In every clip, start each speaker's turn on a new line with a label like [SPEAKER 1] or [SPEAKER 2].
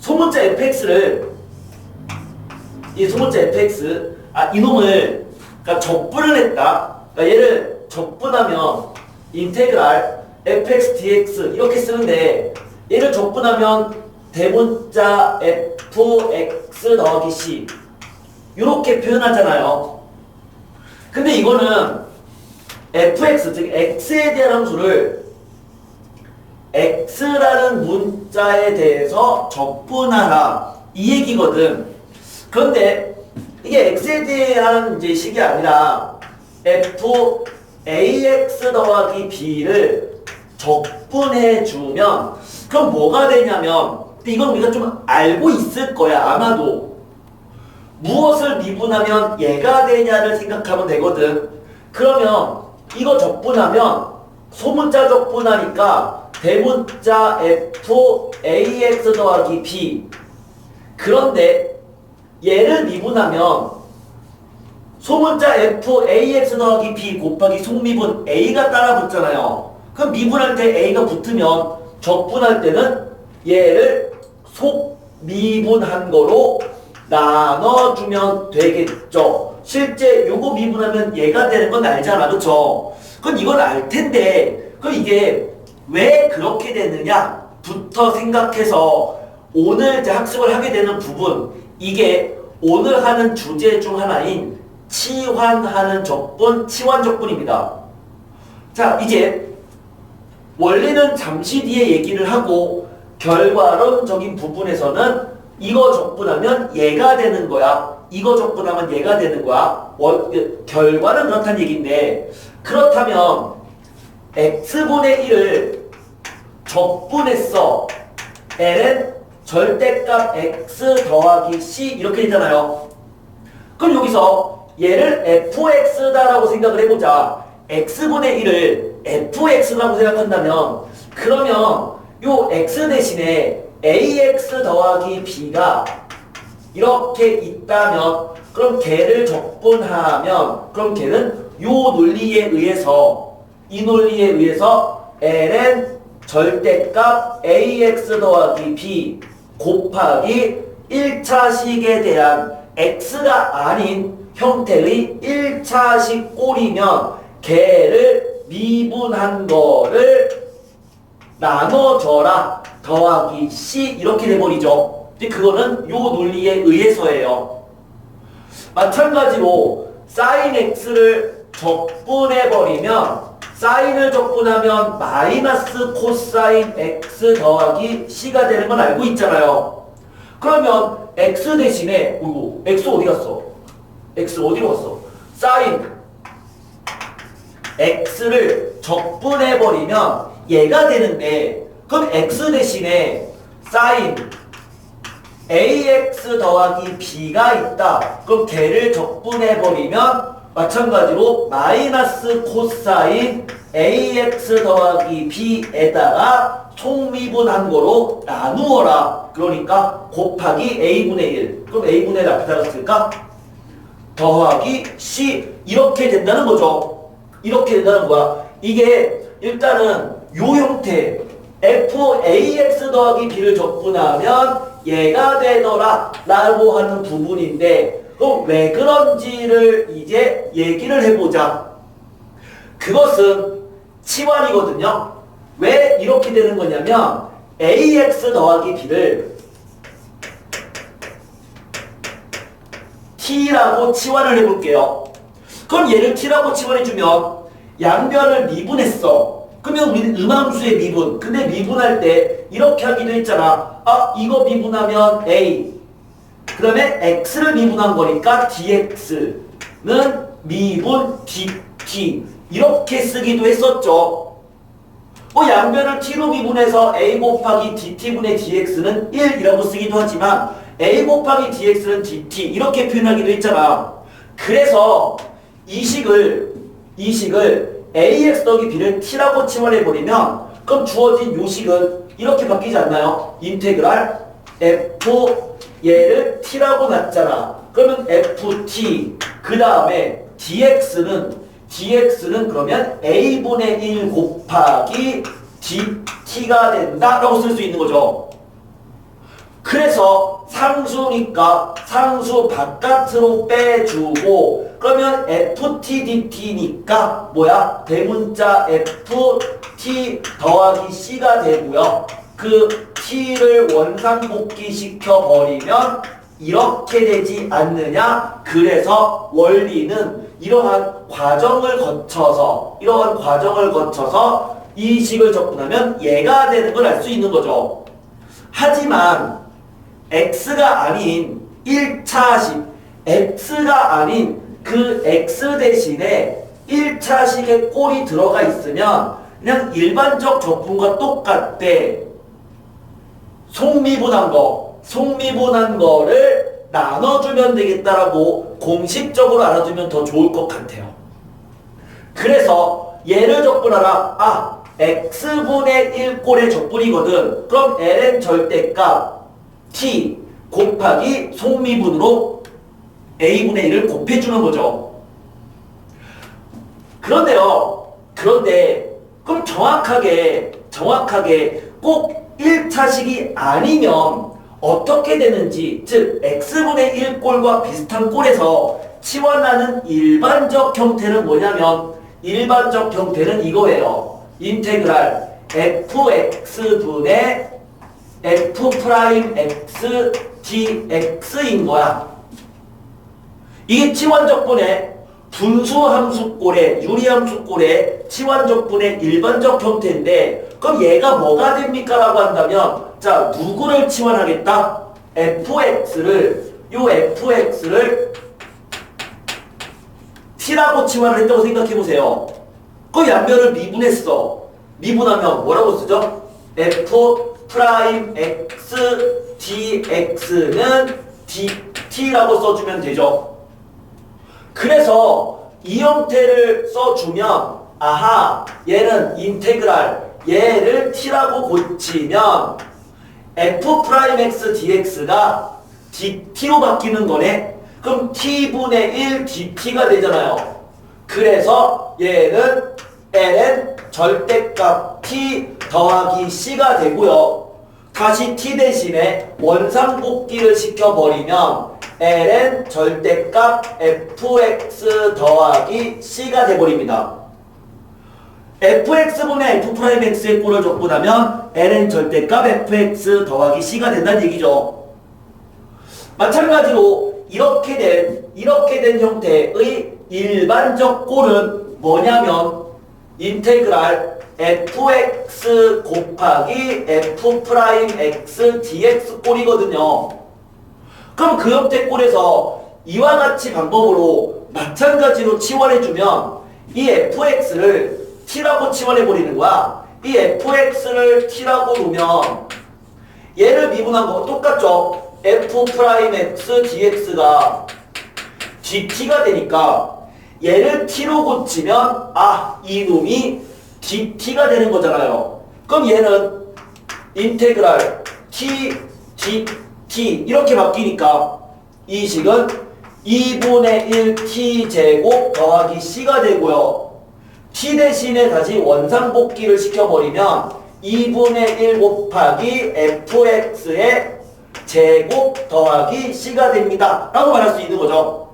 [SPEAKER 1] 소문자 fx를 이 소문자 fx 이놈을 그러니까 적분을 했다. 그러니까 얘를 적분하면 인테그랄 fx dx 이렇게 쓰는데 얘를 적분하면 대문자 fx 더하기 c 이렇게 표현하잖아요. 근데 이거는 fx 즉 x에 대한 함수를 x라는 문자에 대해서 적분하라 이 얘기거든. 그런데 이게 x에 대한 이제 식이 아니라 fax 더하기 b를 적분해주면 그럼 뭐가 되냐면 이건 우리가 좀 알고 있을 거야. 아마도 무엇을 미분하면 얘가 되냐를 생각하면 되거든. 그러면 이거 적분하면 소문자 적분하니까 대문자 fax 더하기 b. 그런데 얘를 미분하면 소문자 fax 더하기 b 곱하기 속미분 a가 따라 붙잖아요. 그럼 미분할 때 a가 붙으면 적분할 때는 얘를 속미분한 거로 나눠주면 되겠죠. 실제 요거 미분하면 얘가 되는 건 알잖아. 그쵸? 그럼 이걸 알 텐데 그럼 이게 왜 그렇게 되느냐부터 생각해서 오늘 이제 학습을 하게 되는 부분 이게 오늘 하는 주제 중 하나인 치환하는 적분, 치환 적분입니다. 자, 이제 원리는 잠시 뒤에 얘기를 하고 결과론적인 부분에서는 이거 적분하면 얘가 되는 거야. 이거 적분하면 얘가 되는 거야. 결과는 그렇다는 얘기인데 그렇다면 x분의 1을 적분했어. ln 절대값 x 더하기 c 이렇게 되잖아요. 그럼 여기서 얘를 fx다라고 생각을 해보자. x분의 1을 fx라고 생각한다면 그러면 요 x 대신에 ax 더하기 b가 이렇게 있다면 그럼 걔를 적분하면 그럼 걔는 요 논리에 의해서 이 논리에 의해서 ln 절대값 ax 더하기 b 곱하기 1차식에 대한 x가 아닌 형태의 1차식 꼴이면 걔를 미분한 거를 나눠줘라 더하기 c 이렇게 돼버리죠. 근데 그거는 요 논리에 의해서예요. 마찬가지로 sin x를 적분해버리면 사인을 적분하면 마이너스 코사인 x 더하기 c가 되는 건 알고 있잖아요. 그러면 x 대신에 x 어디 갔어? x 어디로 갔어? 사인 x를 적분해버리면 얘가 되는데 그럼 x 대신에 사인 ax 더하기 b가 있다. 그럼 걔를 적분해버리면 마찬가지로 마이너스 코사인 ax 더하기 b에다가 총미분한 거로 나누어라. 그러니까 곱하기 a분의 1. 그럼 a분의 1 앞에다가 쓸까? 더하기 c 이렇게 된다는 거죠. 이렇게 된다는 거야. 이게 일단은 요 형태 fax 더하기 b를 적분하면 얘가 되더라 라고 하는 부분인데 그럼 왜 그런지를 이제 얘기를 해보자. 그것은 치환이거든요. 왜 이렇게 되는 거냐면 ax 더하기 b를 t라고 치환을 해볼게요. 그럼 얘를 t라고 치환해주면 양변을 미분했어. 그러면 우리는 음함수의 미분. 근데 미분할 때 이렇게 하기도 했잖아. 이거 미분하면 a. 그 다음에 x를 미분한 거니까 dx는 미분 dt. 이렇게 쓰기도 했었죠. 양변을 t로 미분해서 a 곱하기 dt분의 dx는 1이라고 쓰기도 하지만 a 곱하기 dx는 dt 이렇게 표현하기도 했잖아. 그래서 이 식을 ax 더하기 b를 t라고 치환해버리면 그럼 주어진 요 식은 이렇게 바뀌지 않나요? 인테그랄 f 얘를 t라고 놨잖아. 그러면 ft 그 다음에 dx는 그러면 a분의 1 곱하기 dt가 된다 라고 쓸 수 있는 거죠. 그래서 상수니까 상수 바깥으로 빼주고 그러면 FTDT니까 뭐야? 대문자 FT 더하기 C가 되고요. 그 T를 원상복귀 시켜버리면 이렇게 되지 않느냐? 그래서 원리는 이러한 과정을 거쳐서 이 식을 접근하면 얘가 되는 걸 알 수 있는 거죠. 하지만 X가 아닌 1차식, X가 아닌 그 X 대신에 1차식에 꼴이 들어가 있으면 그냥 일반적 적분과 똑같대. 속미분한 거를 나눠주면 되겠다라고 공식적으로 알아두면 더 좋을 것 같아요. 그래서 얘를 적분하라. x분의 1꼴의 적분이거든. 그럼 ln 절대값 t 곱하기 속미분으로 a분의 1을 곱해주는 거죠. 그런데 그럼 정확하게 꼭 1차식이 아니면 어떻게 되는지, 즉 x분의 1꼴과 비슷한 꼴에서 치환하는 일반적 형태는 뭐냐면 일반적 형태는 이거예요. 인테그랄 fx분의 f'x dx인 거야. 이게 치환적분의 분수함수꼴의 유리함수꼴의 치환적분의 일반적 형태인데 그럼 얘가 뭐가 됩니까? 라고 한다면 자, 누구를 치환하겠다? fx를 t라고 치환을 했다고 생각해보세요. 그 양변을 미분했어. 미분하면 뭐라고 쓰죠? f'x dx는 dt라고 써주면 되죠. 그래서 이 형태를 써주면 얘는 인테그랄 얘를 t라고 고치면 f'x dx가 dt로 바뀌는 거네. 그럼 t분의 1 dt가 되잖아요. 그래서 얘는 ln 절대값 t 더하기 c가 되고요. 다시 t 대신에 원상복귀를 시켜버리면 ln 절대값 fx 더하기 c가 돼버립니다. fx분의 f'x의 꼴을 적분하면 ln 절대값 fx 더하기 c가 된다는 얘기죠. 마찬가지로 이렇게 된 형태의 일반적 꼴은 뭐냐면 인테그랄 fx 곱하기 f'x dx 꼴이거든요. 그럼 그 형태 꼴에서 이와 같이 방법으로 마찬가지로 치환해주면 이 fx를 t라고 치환해버리는 거야. 이 fx를 t라고 놓으면 얘를 미분한 거 똑같죠? f'x dx가 dt가 되니까 얘를 t로 고치면 이놈이 dt가 되는 거잖아요. 그럼 얘는 인테그랄 t dt 이렇게 바뀌니까 이 식은 2분의 1 t제곱 더하기 c가 되고요. t 대신에 다시 원상복귀를 시켜버리면 2분의 1 곱하기 fx의 제곱 더하기 c가 됩니다. 라고 말할 수 있는 거죠.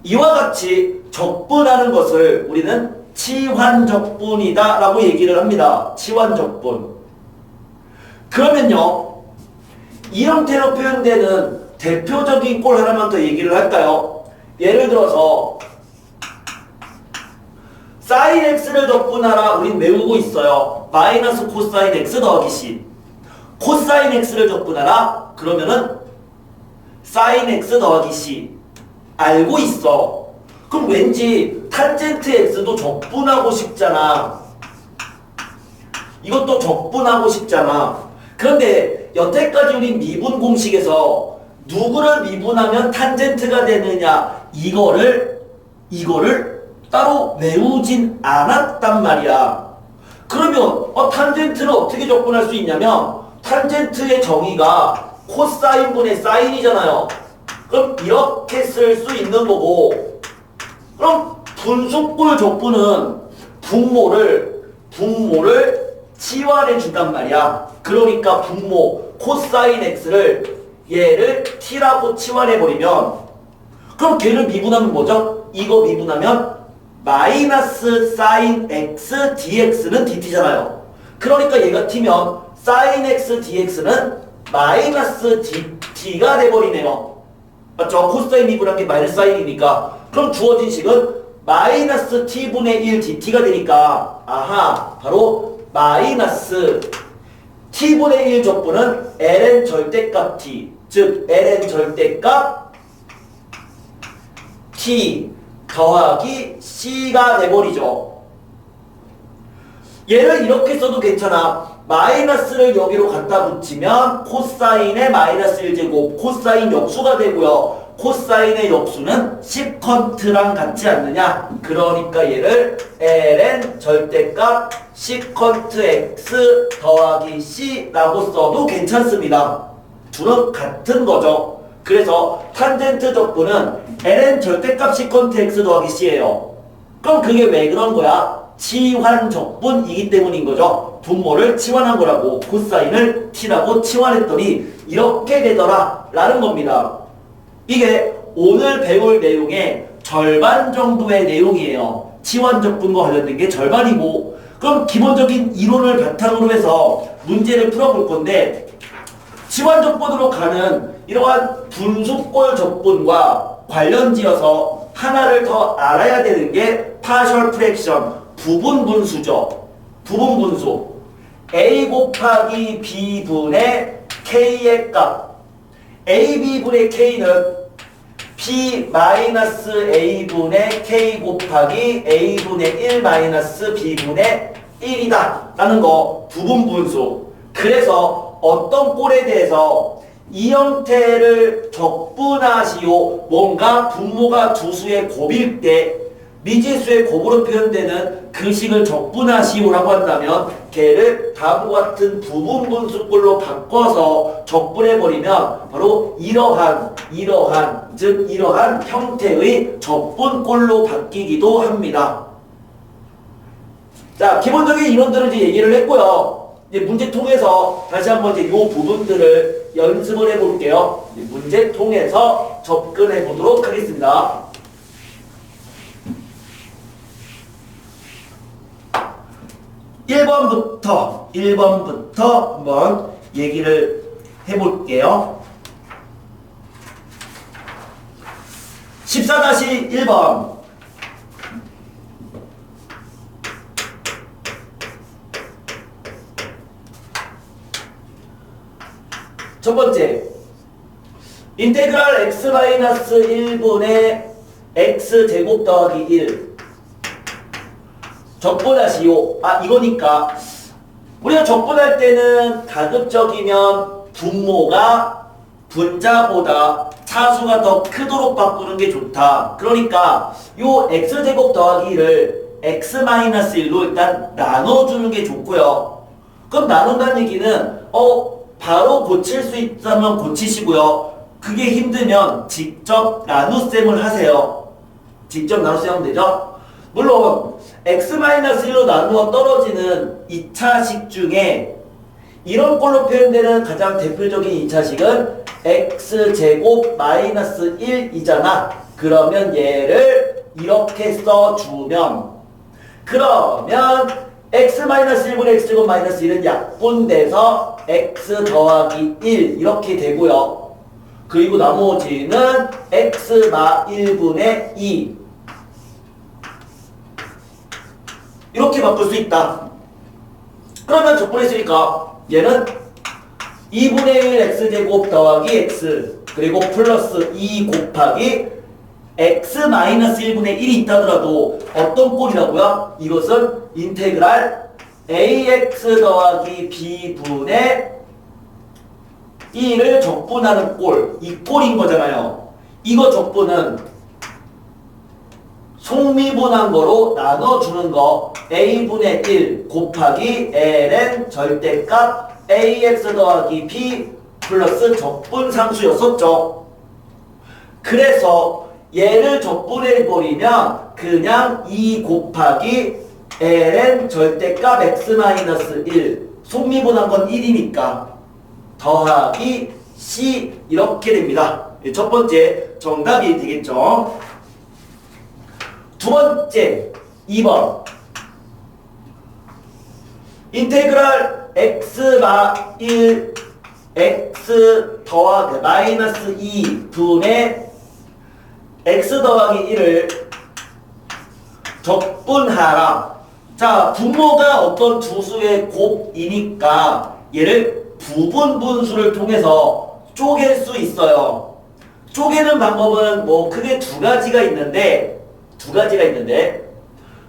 [SPEAKER 1] 이와 같이 적분하는 것을 우리는 치환적분이다 라고 얘기를 합니다. 치환적분. 그러면요, 이 형태로 표현되는 대표적인 꼴 하나만 더 얘기를 할까요? 예를 들어서 sin x를 적분하라 우린 외우고 있어요. 마이너스 코사인 x 더하기 c. 코사인 x를 적분하라 그러면은 sin x 더하기 c 알고 있어. 그럼 왠지 탄젠트 x도 적분하고 싶잖아. 이것도 적분하고 싶잖아. 그런데 여태까지 우리 미분 공식에서 누구를 미분하면 탄젠트가 되느냐 이거를 따로 외우진 않았단 말이야. 그러면 탄젠트를 어떻게 적분할 수 있냐면 탄젠트의 정의가 코사인분의 사인이잖아요. 그럼 이렇게 쓸 수 있는 거고, 그럼 분수꼴 적분은 분모를 치환해 준단 말이야. 그러니까 분모 코사인 x를 얘를 t라고 치환해버리면 그럼 걔를 미분하면 뭐죠? 이거 미분하면 마이너스 사인 x dx는 dt잖아요. 그러니까 얘가 t면 사인 x dx는 마이너스 dt가 돼버리네요. 맞죠? 코사인 미분한 게 마이너스 사인이니까 그럼 주어진 식은 마이너스 t분의 1 dt가 되니까 아하 바로 마이너스 t분의 1 적분은 ln 절대값 t 즉 ln 절대값 t 더하기 c가 돼버리죠. 얘를 이렇게 써도 괜찮아. 마이너스를 여기로 갖다 붙이면 코사인의 마이너스 1제곱 코사인 역수가 되고요. 코사인의 역수는 시컨트랑 같지 않느냐. 그러니까 얘를 ln 절대값 시컨트 x 더하기 c라고 써도 괜찮습니다. 둘은 같은 거죠. 그래서 탄젠트 적분은 ln 절대값 시컨트 x 더하기 c예요. 그럼 그게 왜 그런 거야? 치환 적분이기 때문인 거죠. 분모를 치환한 거라고. 코사인을 t라고 치환했더니 이렇게 되더라 라는 겁니다. 이게 오늘 배울 내용의 절반 정도의 내용이에요. 치환 적분과 관련된 게 절반이고 그럼 기본적인 이론을 바탕으로 해서 문제를 풀어볼 건데 치환 적분으로 가는 이러한 분수꼴 적분과 관련지어서 하나를 더 알아야 되는 게 파셜 프랙션 부분 분수죠. 부분 분수 a 곱하기 b분의 k의 값 ab분의 k는 b 마이너스 a분의 k 곱하기 a분의 1 마이너스 b분의 1이다 라는 거 부분 분수. 그래서 어떤 꼴에 대해서 이 형태를 적분하시오. 뭔가 분모가 두 수의 곱일 때 미지수의 곱으로 표현되는 그 식을 적분하시오라고 한다면 걔를 다음과 같은 부분 분수꼴로 바꿔서 적분해버리면 바로 이러한 즉 이러한 형태의 적분꼴로 바뀌기도 합니다. 자, 기본적인 이론들을 이제 얘기를 했고요. 이제 문제 통해서 다시 한번 이제 요 부분들을 연습을 해볼게요. 문제 통해서 접근해 보도록 하겠습니다. 1번부터 한번 얘기를 해볼게요. 14-1번 첫 번째 인테그랄 x-1분의 x제곱 더하기 1 적분하시오. 이거니까 우리가 적분할 때는 가급적이면 분모가 분자보다 차수가 더 크도록 바꾸는 게 좋다. 그러니까 요 x제곱 더하기 1을 x-1로 일단 나눠주는 게 좋고요. 그럼 나눈다는 얘기는 바로 고칠 수 있다면 고치시고요. 그게 힘들면 직접 나눗셈을 하세요. 직접 나눗셈 하면 되죠? 물론 x-1로 나누어 떨어지는 2차식 중에 이런 꼴로 표현되는 가장 대표적인 2차식은 x제곱 마이너스 1이잖아. 그러면 얘를 이렇게 써주면 그러면 x-1분의 x제곱 마이너스 1은 약분돼서 x 더하기 1 이렇게 되고요. 그리고 나머지는 x-1분의 2 이렇게 바꿀 수 있다. 그러면 적분했으니까 얘는 2분의 1 x제곱 더하기 x 그리고 플러스 2 곱하기 x-1분의 1이 있다더라도 어떤 꼴이라고요? 이것은 인테그랄 ax 더하기 b분의 1을 적분하는 꼴, 이 꼴인 거잖아요. 이거 적분은 속미분한 거로 나눠주는 거 a분의 1 곱하기 ln 절대값 ax 더하기 b 플러스 적분상수였었죠. 그래서 얘를 적분해버리면 그냥 2 곱하기 ln 절대값 x-1 속미분한 건 1이니까 더하기 C 이렇게 됩니다. 첫 번째 정답이 되겠죠. 두 번째 2번 인테그랄 x-1 x 더하기 마이너스 2분의 x 더하기 1을 적분하라. 자, 분모가 어떤 두 수의 곱이니까 얘를 부분 분수를 통해서 쪼갤 수 있어요. 쪼개는 방법은 뭐 크게 두 가지가 있는데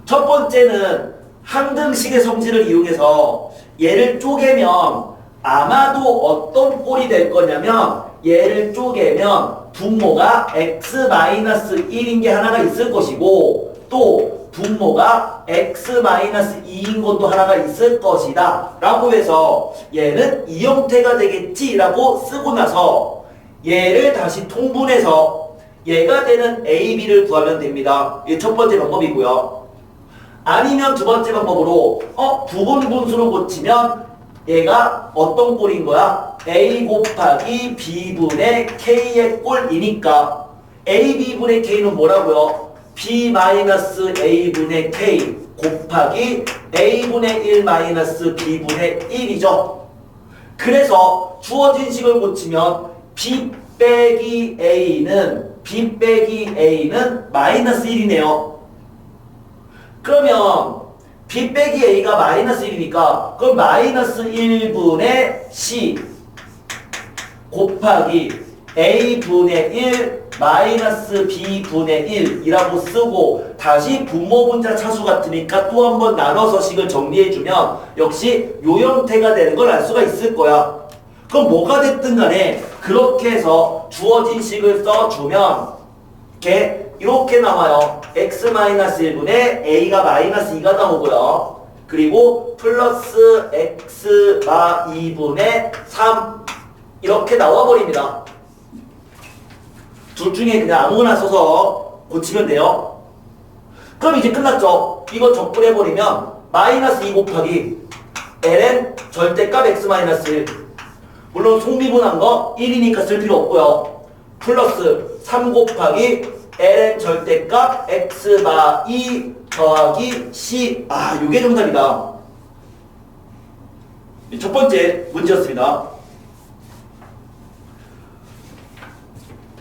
[SPEAKER 1] 첫 번째는 항등식의 성질을 이용해서 얘를 쪼개면 아마도 어떤 꼴이 될 거냐면 얘를 쪼개면 분모가 x-1인 게 하나가 있을 것이고 또 분모가 x-2인 것도 하나가 있을 것이다 라고 해서 얘는 이 형태가 되겠지 라고 쓰고 나서 얘를 다시 통분해서 얘가 되는 a, b를 구하면 됩니다. 이게 첫 번째 방법이고요. 아니면 두 번째 방법으로 부분 분수로 고치면 얘가 어떤 꼴인 거야? a 곱하기 b분의 k의 꼴이니까 a, b분의 k는 뭐라고요? b-a분의 k 곱하기 a분의 1 마이너스 b분의 1이죠. 그래서 주어진 식을 고치면 b 빼기 a는 마이너스 1이네요. 그러면 b 빼기 a가 마이너스 1이니까 그럼 마이너스 1분의 c 곱하기 a분의 1 마이너스 b분의 1이라고 쓰고 다시 분모분자 차수 같으니까 또 한 번 나눠서 식을 정리해주면 역시 요 형태가 되는 걸 알 수가 있을 거야. 그럼 뭐가 됐든 간에 그렇게 해서 주어진 식을 써주면 이렇게 나와요. x-1분의 a가 마이너스 2가 나오고요. 그리고 플러스 x-2분의 3 이렇게 나와버립니다. 둘 중에 그냥 아무거나 써서 고치면 돼요. 그럼 이제 끝났죠. 이거 적분해버리면 마이너스 2 곱하기 ln 절대값 x-1 물론 속미분한 거 1이니까 쓸 필요 없고요. 플러스 3 곱하기 ln 절대값 x-2 더하기 c. 요게 정답이다. 첫 번째 문제였습니다.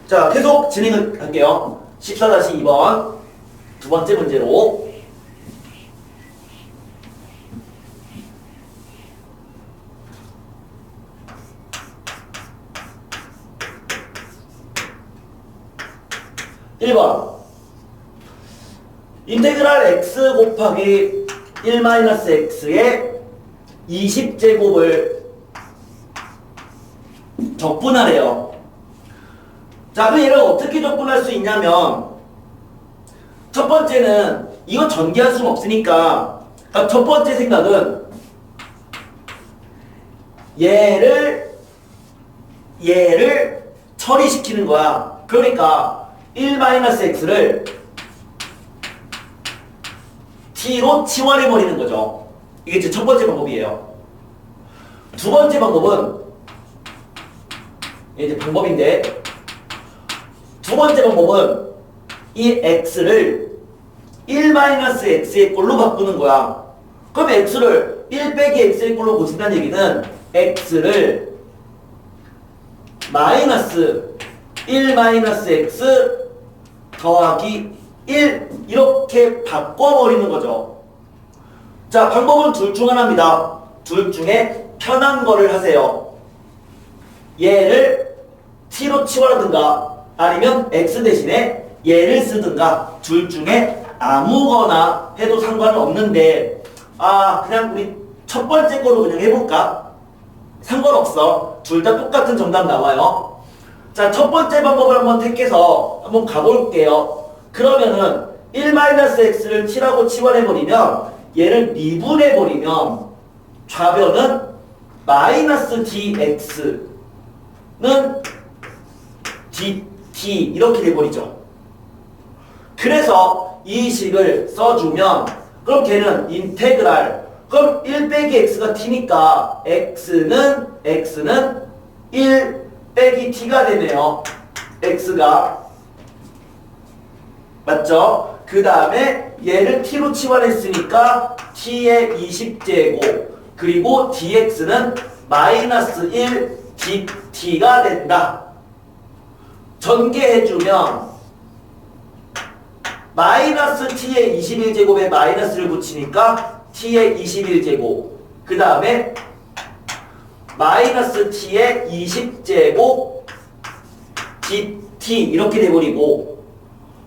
[SPEAKER 1] 자, 계속 진행을 할게요. 14-2번 두 번째 문제로 1번 인테그랄 x 곱하기 1-x의 20제곱을 적분하래요. 자, 그럼 얘를 어떻게 적분할 수 있냐면 첫 번째는 이거 전개할 수는 없으니까 첫 번째 생각은 얘를 처리시키는 거야. 그러니까 1-x를 t로 치환해버리는 거죠. 이게 이제 첫 번째 방법이에요. 두 번째 방법은 이제 방법인데 두 번째 방법은 이 x를 1-x의 꼴로 바꾸는 거야. 그럼 x를 1 빼기 x의 꼴로 고친다는 얘기는 x를 마이너스 1-x 더하기 1 이렇게 바꿔버리는 거죠. 자, 방법은 둘 중 하나입니다. 둘 중에 편한 거를 하세요. 얘를 t로 치환하든가 아니면 x 대신에 얘를 쓰든가 둘 중에 아무거나 해도 상관은 없는데 그냥 우리 첫 번째 거로 그냥 해볼까? 상관없어. 둘 다 똑같은 정답 나와요. 자, 첫 번째 방법을 한번 택해서 한번 가볼게요. 그러면은 1-x를 t라고 치환해버리면 얘를 미분해버리면 좌변은 마이너스 dx는 dt 이렇게 돼버리죠. 그래서 이 식을 써주면 그럼 걔는 인테그랄 그럼 1 빼기 x가 t니까 x는 1 빼기 t가 되네요. x가. 맞죠? 그 다음에 얘를 t로 치환했으니까 t의 20제곱 그리고 dx는 마이너스 1 dt가 된다. 전개해주면 마이너스 t의 21제곱에 마이너스를 붙이니까 t의 21제곱 그 다음에 마이너스 t의 20제곱 dt 이렇게 돼버리고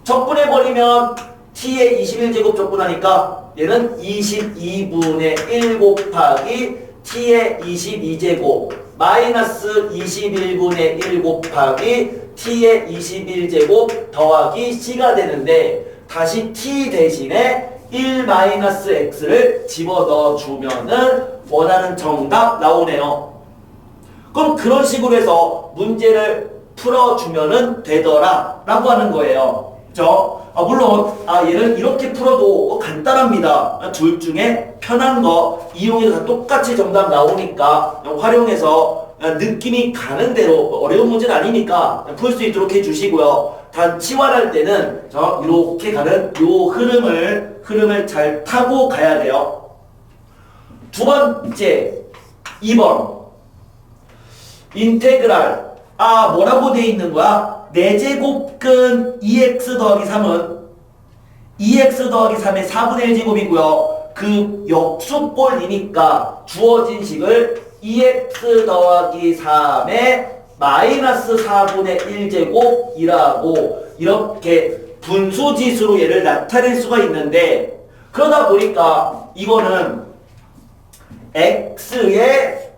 [SPEAKER 1] 적분해버리면 t의 21제곱 적분하니까 얘는 22분의 1 곱하기 t의 22제곱 마이너스 21분의 1 곱하기 t의 21제곱 더하기 c가 되는데 다시 t 대신에 1-x를 집어넣어 주면은 원하는 정답 나오네요. 그럼 그런 식으로 해서 문제를 풀어주면은 되더라 라고 하는 거예요. 그죠? 물론 얘를 이렇게 풀어도 간단합니다. 둘 중에 편한 거 이용해서 똑같이 정답 나오니까 활용해서 느낌이 가는 대로 어려운 문제는 아니니까 풀 수 있도록 해주시고요. 단 치환할 때는 이렇게 가는 요 흐름을 잘 타고 가야 돼요. 두 번째 2번 인테그랄 뭐라고 돼 있는 거야? 4제곱근 2x 더하기 3은 2x 더하기 3의 4분의 1제곱이고요. 그 역수꼴이니까 주어진 식을 2x 더하기 3의 마이너스 4분의 1제곱이라고 이렇게 분수지수로 얘를 나타낼 수가 있는데 그러다 보니까 이거는 x의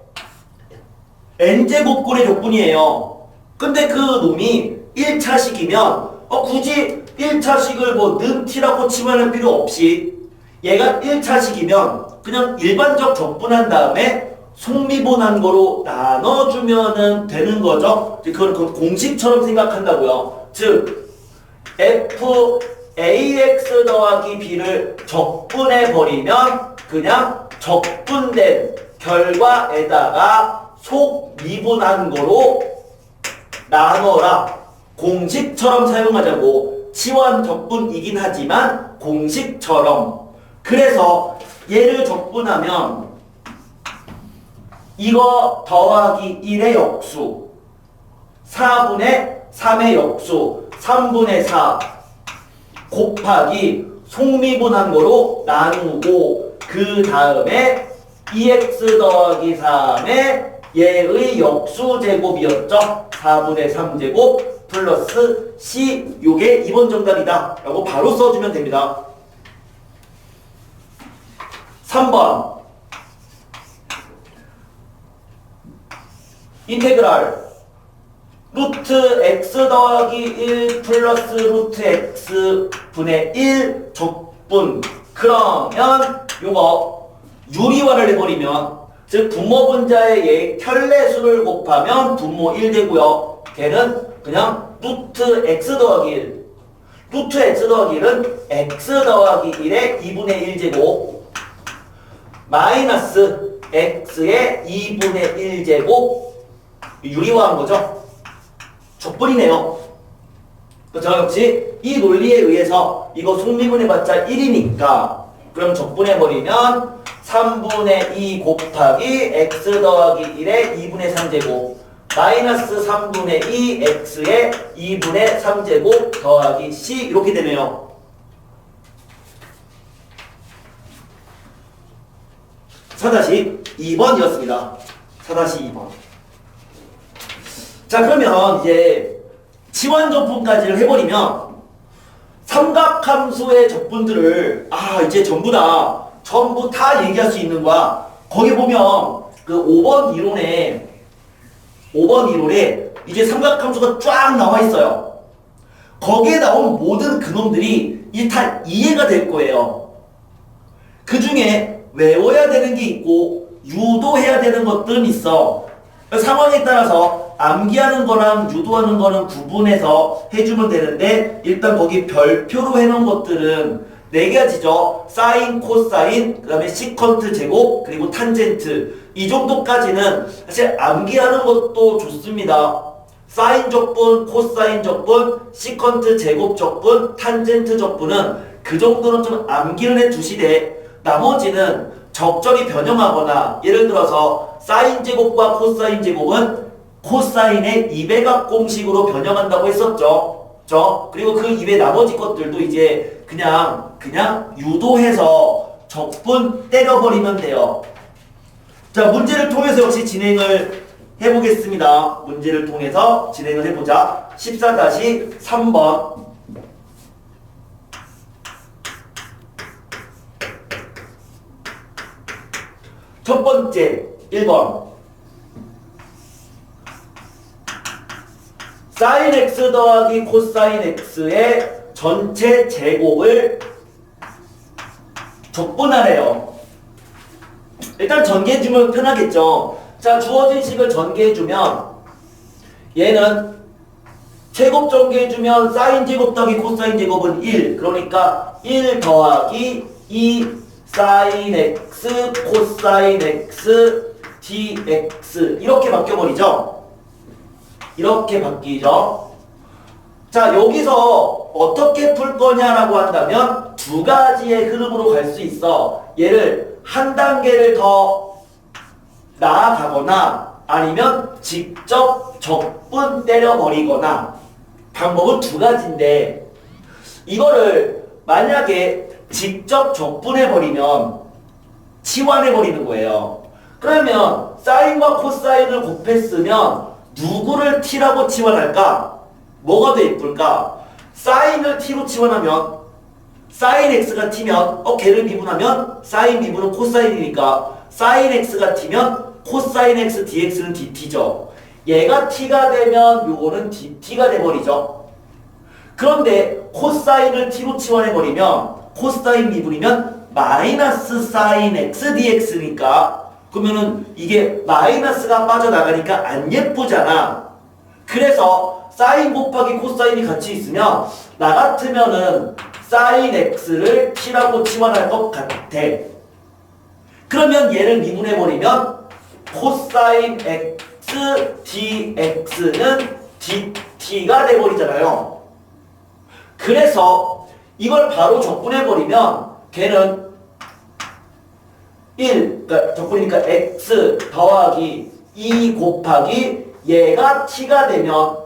[SPEAKER 1] n제곱꼴의 적분이에요. 근데 그 놈이 1차식이면 굳이 1차식을 는 t라고 치환할 필요 없이 얘가 1차식이면 그냥 일반적 적분한 다음에 속미분한 거로 나눠주면 되는 거죠. 그건 공식처럼 생각한다고요. 즉 fax 더하기 b를 적분해버리면 그냥 적분된 결과에다가 속미분한 거로 나눠라. 공식처럼 사용하자고. 치환 적분이긴 하지만 공식처럼. 그래서 얘를 적분하면 이거 더하기 1의 역수 4분의 3의 역수 3분의 4 곱하기 속미분한 거로 나누고 그 다음에 2x 더하기 3의 얘의 역수 제곱이었죠. 4분의 3제곱 플러스 c 요게 2번 정답이다 라고 바로 써주면 됩니다. 3번 인테그랄 루트 x 더하기 1 플러스 루트 x 분의 1 적분. 그러면 요거 유리화를 해버리면 즉 분모 분자의 얘 편례수를 곱하면 분모 1 되고요. 걔는 그냥 루트 x 더하기 1 루트 x 더하기 1은 x 더하기 1의 2분의 1제곱 마이너스 x의 2분의 1제곱 유리화한 거죠. 적분이네요. 저 역시 이 논리에 의해서 이거 속미분해봤자 1이니까 그럼 적분해버리면 3분의 2 곱하기 x 더하기 1의 2분의 3제곱 마이너스 3분의 2 x의 2분의 3제곱 더하기 c 이렇게 되네요. 4-2번이었습니다. 4-2번. 자, 그러면 이제 치환 적분까지를 해버리면 삼각함수의 적분들을 이제 전부 다 얘기할 수 있는 거야. 거기 보면 그 5번 이론에 이제 삼각함수가 쫙 나와 있어요. 거기에 나온 모든 그놈들이 이제 다 이해가 될 거예요. 그 중에 외워야 되는 게 있고 유도해야 되는 것들은 있어. 상황에 따라서 암기하는 거랑 유도하는 거는 구분해서 해주면 되는데 일단 거기 별표로 해놓은 것들은 네 가지죠. 사인, 코사인, 그 다음에 시컨트 제곱, 그리고 탄젠트. 이 정도까지는 사실 암기하는 것도 좋습니다. 사인 적분, 코사인 적분, 시컨트 제곱 적분, 탄젠트 적분은 그 정도는 좀 암기를 해두시되 나머지는 적절히 변형하거나 예를 들어서 사인 제곱과 코사인 제곱은 코사인의 2배각 공식으로 변형한다고 했었죠. 그리고 그 이외 나머지 것들도 이제 그냥 유도해서 적분 때려버리면 돼요. 자, 문제를 통해서 역시 진행을 해보겠습니다. 문제를 통해서 진행을 해보자. 14-3번. 첫 번째, 1번. 사인 x 더하기 코사인 x의 전체 제곱을 적분하래요. 일단 전개해주면 편하겠죠. 자, 주어진 식을 전개해주면 얘는 제곱 전개해주면 사인 제곱 더하기 코사인 제곱은 1. 그러니까 1 더하기 2 사인 x 코사인 x dx 이렇게 바뀌어버리죠. 이렇게 바뀌죠. 자, 여기서 어떻게 풀 거냐라고 한다면 두 가지의 흐름으로 갈 수 있어. 얘를 한 단계를 더 나아가거나 아니면 직접 적분 때려버리거나 방법은 두 가지인데 이거를 만약에 직접 적분해버리면 치환해버리는 거예요. 그러면 사인과 코사인을 곱했으면 누구를 t라고 치환할까? 뭐가 더 예쁠까? 사인을 t로 치환하면 사인 x가 t면 걔를 미분하면 사인 미분은 코사인이니까 사인 x가 t면 코사인 x dx는 dt죠. 얘가 t가 되면 요거는 dt가 돼버리죠. 그런데 코사인을 t로 치환해버리면 코사인 미분이면 마이너스 사인 x dx니까 그러면은 이게 마이너스가 빠져나가니까 안 예쁘잖아. 그래서 사인 곱하기 코사인이 같이 있으면 나 같으면은 사인 x를 t라고 치환할 것 같아. 그러면 얘를 미분해버리면 코사인 x dx는 dt가 돼버리잖아요. 그래서 이걸 바로 적분해버리면 걔는 1, 그러니까 적분이니까 x 더하기 2 곱하기 얘가 t가 되면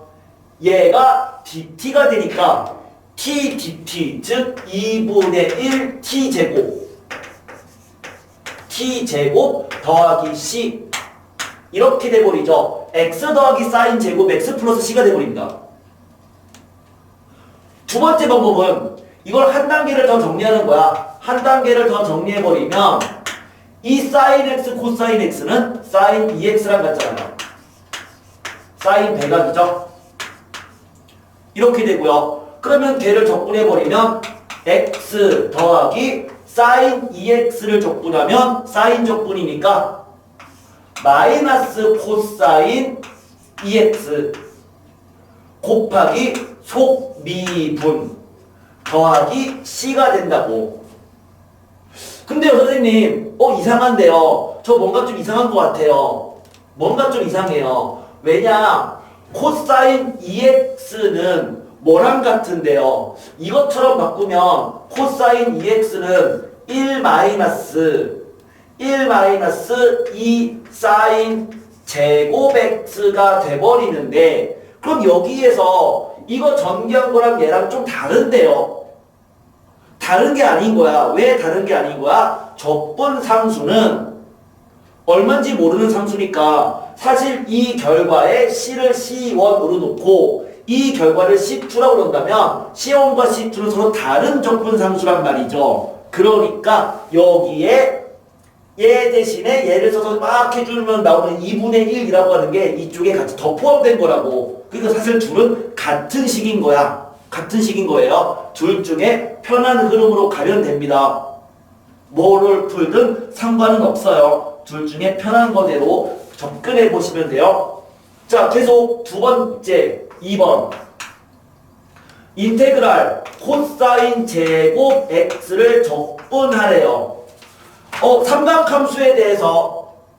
[SPEAKER 1] 얘가 dt가 되니까 t dt 즉 2분의 1 t제곱 더하기 c 이렇게 돼버리죠. x 더하기 사인 제곱 x 플러스 c가 돼버립니다. 두 번째 방법은 이걸 한 단계를 더 정리하는 거야. 한 단계를 더 정리해버리면 이 사인 x 코사인 x는 사인 2x랑 같잖아요. 사인 배각이죠. 이렇게 되고요. 그러면 걔를 적분해버리면 x 더하기 사인 2x를 적분하면 사인 적분이니까 마이너스 코사인 2x 곱하기 속미분 더하기 c가 된다고. 근데요 선생님 이상한데요. 저 뭔가 좀 이상한 것 같아요. 뭔가 좀 이상해요. 왜냐 코사인 2x는 뭐랑 같은데요. 이것처럼 바꾸면 코사인 2x는 1 마이너스 2 사인 제곱 x가 돼버리는데 그럼 여기에서 이거 전개한 거랑 얘랑 좀 다른데요. 다른 게 아닌 거야. 왜 다른 게 아닌 거야? 적분 상수는 얼마인지 모르는 상수니까 사실 이 결과에 C를 C1으로 놓고 이 결과를 C2라고 그런다면 C1과 C2는 서로 다른 적분 상수란 말이죠. 그러니까 여기에 얘 대신에 얘를 써서 막 해주면 나오는 2분의 1이라고 하는 게 이쪽에 같이 더 포함된 거라고. 그러니까 사실 둘은 같은 식인 거야. 같은 식인 거예요. 둘 중에 편한 흐름으로 가면 됩니다. 뭐를 풀든 상관은 없어요. 둘 중에 편한 거대로 접근해 보시면 돼요. 자, 계속 두 번째 2번. 인테그랄 코사인 제곱 x를 적분하래요.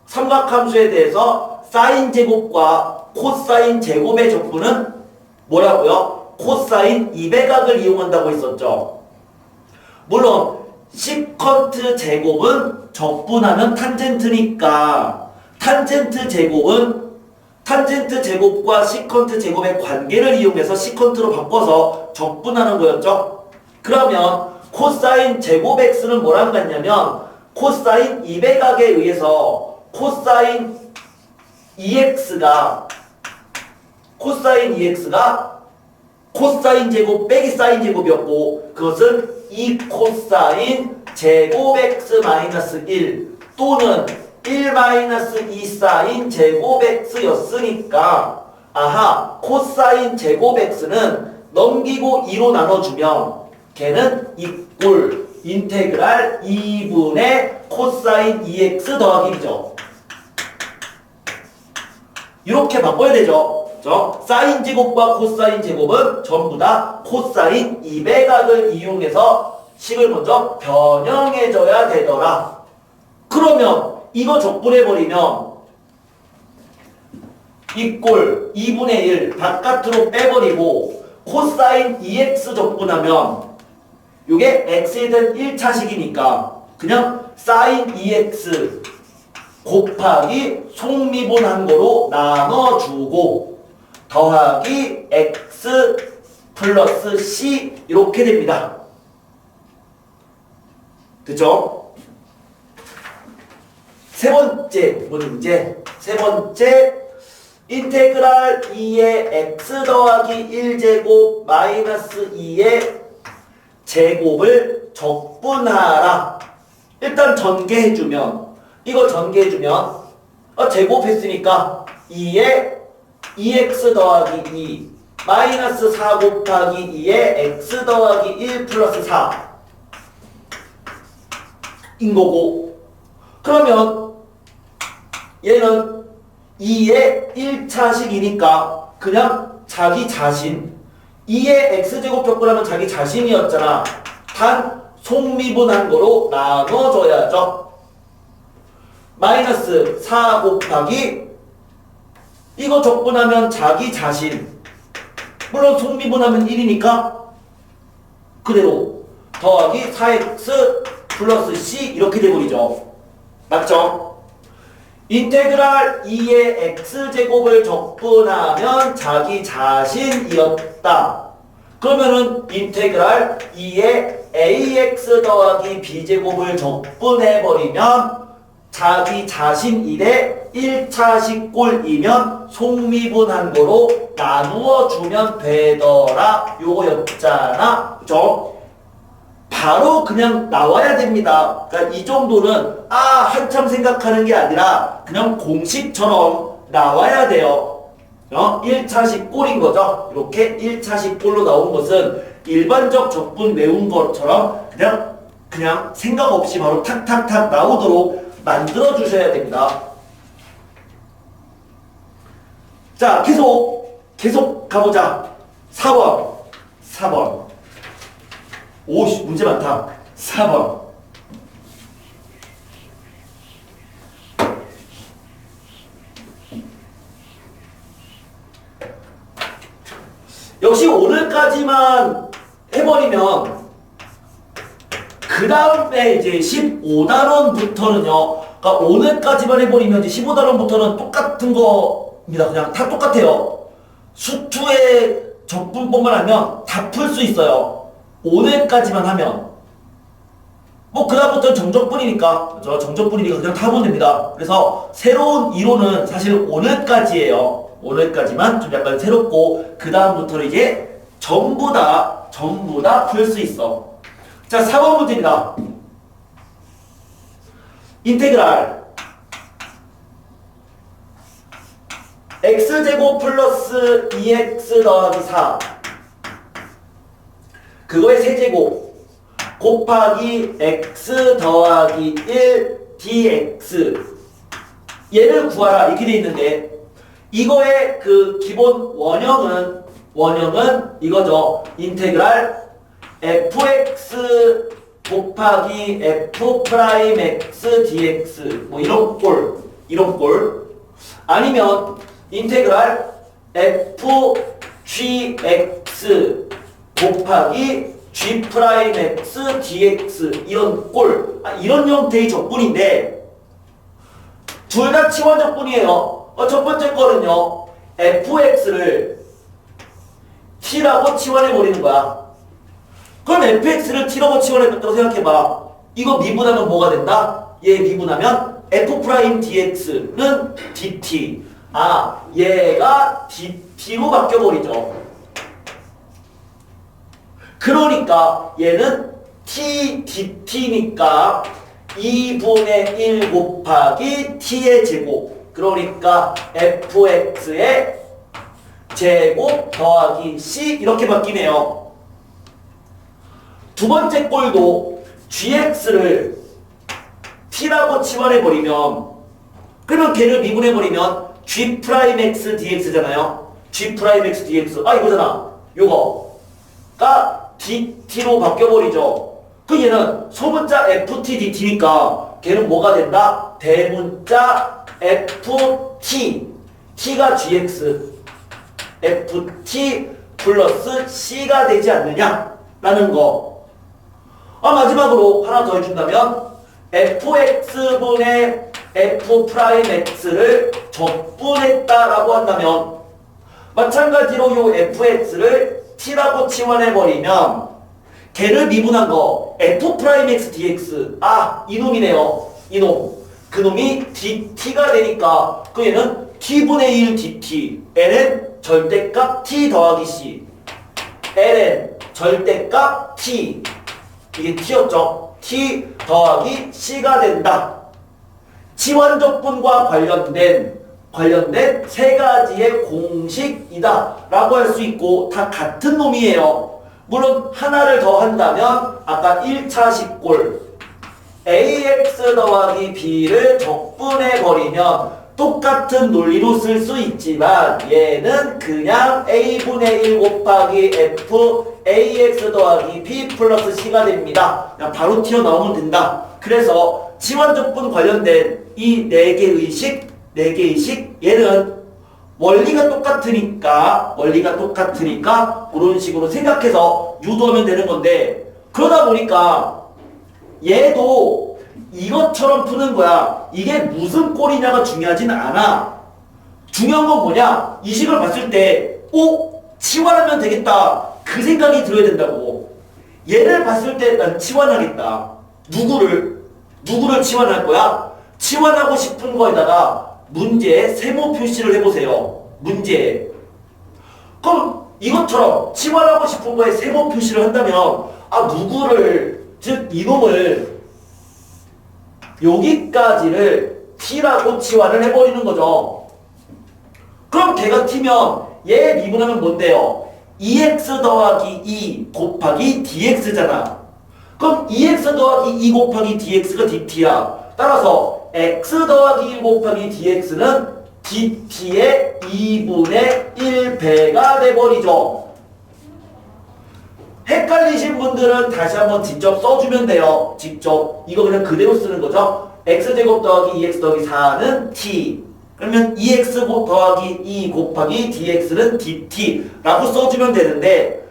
[SPEAKER 1] 삼각함수에 대해서 사인 제곱과 코사인 제곱의 적분은 뭐라고요? 코사인 2배각을 이용한다고 했었죠. 물론 시컨트 제곱은 적분하면 탄젠트니까 탄젠트 제곱과 시컨트 제곱의 관계를 이용해서 시컨트로 바꿔서 적분하는 거였죠. 그러면 코사인 제곱 x는 뭐랑 같냐면 코사인 2배각에 의해서 코사인 2x가 코사인 제곱 빼기 사인 제곱이었고 그것은 2코사인 제곱 x 마이너스 1 또는 1 마이너스 2 사인 제곱 x였으니까 아하 코사인 제곱 x는 넘기고 2로 나눠주면 걔는 이꼴 인테그랄 2분의 코사인 2x 더하기 1이죠. 이렇게 바꿔야 되죠. 사인 제곱과 코사인 제곱은 전부 다 코사인 2배각을 이용해서 식을 먼저 변형해줘야 되더라. 그러면 이거 적분해버리면 이꼴 2분의 1 바깥으로 빼버리고 코사인 2x 적분하면 이게 x에 대한 1차식이니까 그냥 사인 2x 곱하기 속미분한 거로 나눠주고 더하기 x 플러스 c 이렇게 됩니다. 됐죠? 세 번째 인테그랄 2의 x 더하기 1제곱 마이너스 2의 제곱을 적분하라. 일단 전개해주면 제곱했으니까 2의 2x 더하기 2 마이너스 4 곱하기 2의 x 더하기 1 플러스 4 인 거고 그러면 얘는 2의 1차식이니까 그냥 자기 자신 2의 x제곱 적분하면 자기 자신이었잖아. 단 속미분한 거로 나눠줘야죠. 마이너스 4 곱하기 이거 적분하면 자기 자신 물론 속미분하면 1이니까 그대로 더하기 4x 플러스 c 이렇게 돼버리죠. 맞죠? 인테그랄 2의 x제곱을 적분하면 자기 자신이었다. 그러면은 인테그랄 2의 ax 더하기 b제곱을 적분해버리면 자기 자신 1의 1차식 꼴이면 속미분한 거로 나누어 주면 되더라. 요거였잖아. 그죠? 바로 그냥 나와야 됩니다. 그러니까 이 정도는 한참 생각하는 게 아니라 그냥 공식처럼 나와야 돼요. 1차식 꼴인 거죠. 이렇게 1차식 꼴로 나온 것은 일반적 적분 외운 것처럼 그냥 생각 없이 바로 탁탁탁 나오도록 만들어 주셔야 됩니다. 자, 계속 가보자. 4번. 오씨, 문제 많다. 4번. 역시 오늘까지만 해버리면 그 다음에 이제 15단원부터는요. 그러니까 오늘까지만 해버리면 이제 15단원부터는 똑같은 겁니다. 그냥 다 똑같아요. 수투의 적분법만 하면 다 풀 수 있어요. 오늘까지만 하면. 뭐 그 다음부터는 정적분이니까 그냥 다 보면 됩니다. 그래서 새로운 이론은 사실 오늘까지예요. 오늘까지만 좀 약간 새롭고 그 다음부터는 이제 전부 다 풀 수 있어. 자, 4번 문제입니다. 인테그랄 x제곱 플러스 2x 더하기 4 그거의 세제곱 곱하기 x 더하기 1 dx 얘를 구하라 이렇게 돼 있는데 이거의 그 기본 원형은 원형은 이거죠. 인테그랄 fx 곱하기 f 프라임 x dx 뭐 이런 꼴 아니면 인테그랄 f gx 곱하기 g 프라임 x dx 이런 이런 형태의 적분인데 둘 다 치환 적분이에요. 첫 번째 거는요 fx를 t라고 치환해버리는 거야. 그럼 fx를 t라고 치환했다고 생각해봐. 이거 미분하면 뭐가 된다? 얘 미분하면 f 프라임 dx는 dt. 얘가 dt로 바뀌어버리죠. 그러니까 얘는 t dt니까 2분의 1 곱하기 t의 제곱. 그러니까 fx의 제곱 더하기 c 이렇게 바뀌네요. 두 번째 꼴도 gx를 t라고 치환해버리면 그러면 걔를 미분해버리면 g 프라임 x dx잖아요. g 프라임 x dx 이거잖아. 요거가 dt로 바뀌어버리죠. 그 얘는 소문자 ft dt니까 걔는 뭐가 된다? 대문자 ft t가 gx ft 플러스 c가 되지 않느냐라는 거. 마지막으로 하나 더 해준다면 fx분의 f 프라임 x를 적분했다라고 한다면 마찬가지로 요 fx를 t라고 치환해버리면 걔를 미분한 거 f 프라임 x dx 이놈이네요. 이놈. 그놈이 dt가 되니까 그 얘는 t분의 1 dt ln 절대값 t 더하기 c ln 절대값 t 이게 t였죠. t 더하기 c가 된다. 치환적분과 관련된 세 가지의 공식이다 라고 할 수 있고 다 같은 놈이에요. 물론 하나를 더 한다면 아까 1차 식골 ax 더하기 b를 적분해버리면 똑같은 논리로 쓸 수 있지만 얘는 그냥 a분의 1 곱하기 f ax 더하기 b 플러스 c가 됩니다. 그냥 바로 튀어나오면 된다. 그래서 치환적분 관련된 이 네 개의 식 얘는 원리가 똑같으니까 그런 식으로 생각해서 유도하면 되는 건데 그러다 보니까 얘도 이것처럼 푸는 거야. 이게 무슨 꼴이냐가 중요하진 않아. 중요한 건 뭐냐? 이 식을 봤을 때 치환하면 되겠다. 그 생각이 들어야 된다고. 얘를 봤을 때 난 치환하겠다. 누구를 치환할 거야? 치환하고 싶은 거에다가 문제에 세모 표시를 해보세요. 문제에. 그럼 이것처럼 치환하고 싶은 거에 세모 표시를 한다면 누구를 즉 이놈을 여기까지를 t라고 치환을 해버리는 거죠. 그럼 걔가 t면 얘 미분하면 뭔데요? 2x 더하기 2 곱하기 dx잖아. 그럼 2x 더하기 2 곱하기 dx가 dt야. 따라서 x 더하기 1 곱하기 dx는 dt의 2분의 1배가 돼버리죠. 헷갈리신 분들은 다시 한번 직접 써주면 돼요. 직접. 이거 그냥 그대로 쓰는 거죠. x제곱 더하기 2x 더하기 4는 t. 그러면 2x 더하기 2 곱하기 dx는 dt라고 써주면 되는데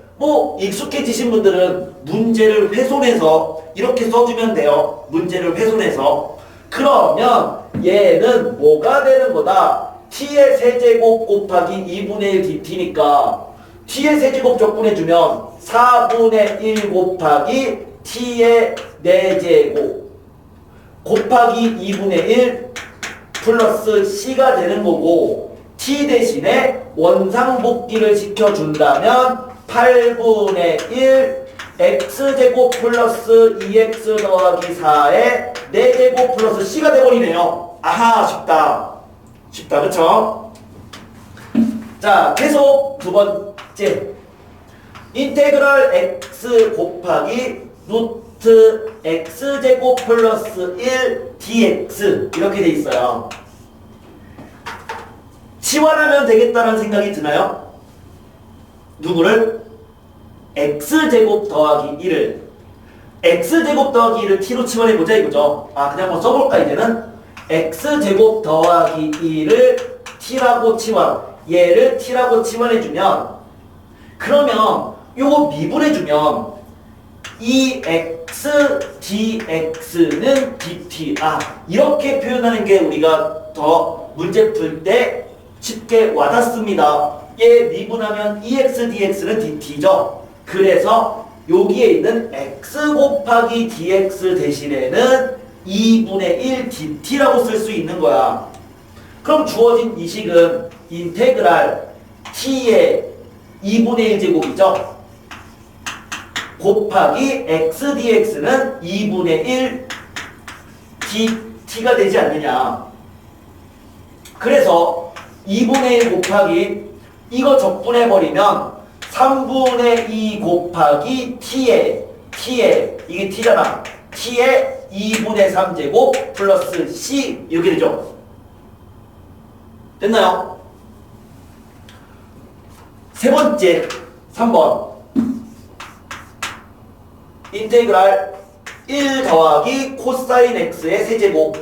[SPEAKER 1] 익숙해지신 분들은 문제를 훼손해서 이렇게 써주면 돼요. 문제를 훼손해서. 그러면 얘는 뭐가 되는 거다? t의 세제곱 곱하기 2분의 1 dt니까 t의 세제곱 적분해주면 4분의 1 곱하기 t의 4제곱 곱하기 2분의 1 플러스 c가 되는 거고 t 대신에 원상복귀를 시켜준다면 8분의 1 x제곱 플러스 2x 더하기 4의 4제곱 플러스 c가 돼버리네요. 쉽다 그쵸? 자 계속 두 번째 인테그럴 x 곱하기 루트 x제곱 플러스 1 dx 이렇게 돼 있어요. 치환하면 되겠다는 생각이 드나요? 누구를? x제곱 더하기 1을 x제곱 더하기 1을 t로 치환해보자 이거죠. 그냥 한번 써볼까 이제는? x제곱 더하기 1을 t라고 치환, 얘를 t라고 치환해주면, 그러면 요거 미분해주면 이 x dx는 dt. 이렇게 표현하는 게 우리가 더 문제 풀 때 쉽게 와닿습니다. 얘 미분하면 ex dx는 dt죠. 그래서 여기에 있는 x 곱하기 dx 대신에는 2분의 1 dt라고 쓸 수 있는 거야. 그럼 주어진 이 식은 인테그랄 t의 2분의 1 제곱이죠. 곱하기 x dx는 2분의 1 dt가 되지 않느냐. 그래서 2분의 1 곱하기 이거 적분해버리면 3분의 2 곱하기 t의 이게 t잖아. t의 2분의 3제곱 플러스 c 이렇게 되죠. 됐나요? 세 번째 3번 인테그랄 1 더하기 코사인 x의 세제곱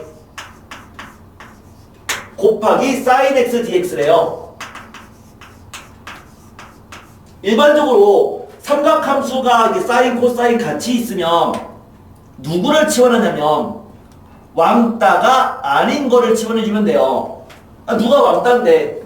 [SPEAKER 1] 곱하기 사인 x dx래요. 일반적으로 삼각함수가 사인 코사인 같이 있으면 누구를 치환하냐면 왕따가 아닌 거를 치환해주면 돼요. 누가 왕따인데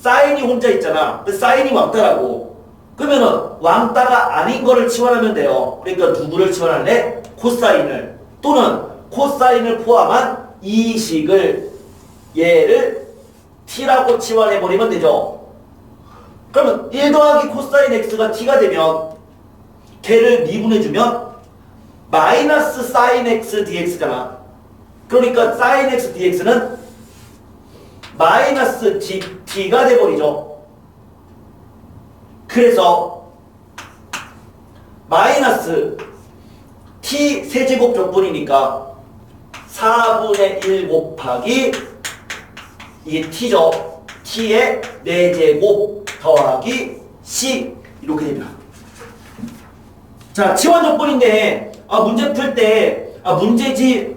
[SPEAKER 1] 사인이 혼자 있잖아. 사인이 왕따라고. 그러면은 왕따가 아닌 거를 치환하면 돼요. 그러니까 누구를 치환할래? 코사인을. 또는 코사인을 포함한 이 식을 얘를 t라고 치환해버리면 되죠. 그러면 1 더하기 코사인 x가 t가 되면 걔를 미분해주면 마이너스 사인 x dx잖아. 그러니까 사인 x dx는 마이너스 dt가 돼버리죠. 그래서 마이너스 t 세제곱 적분이니까 4분의 1 곱하기 이게 t죠. t의 4제곱 더하기 c 이렇게 됩니다. 자, 치환 적분인데 문제 풀 때 문제집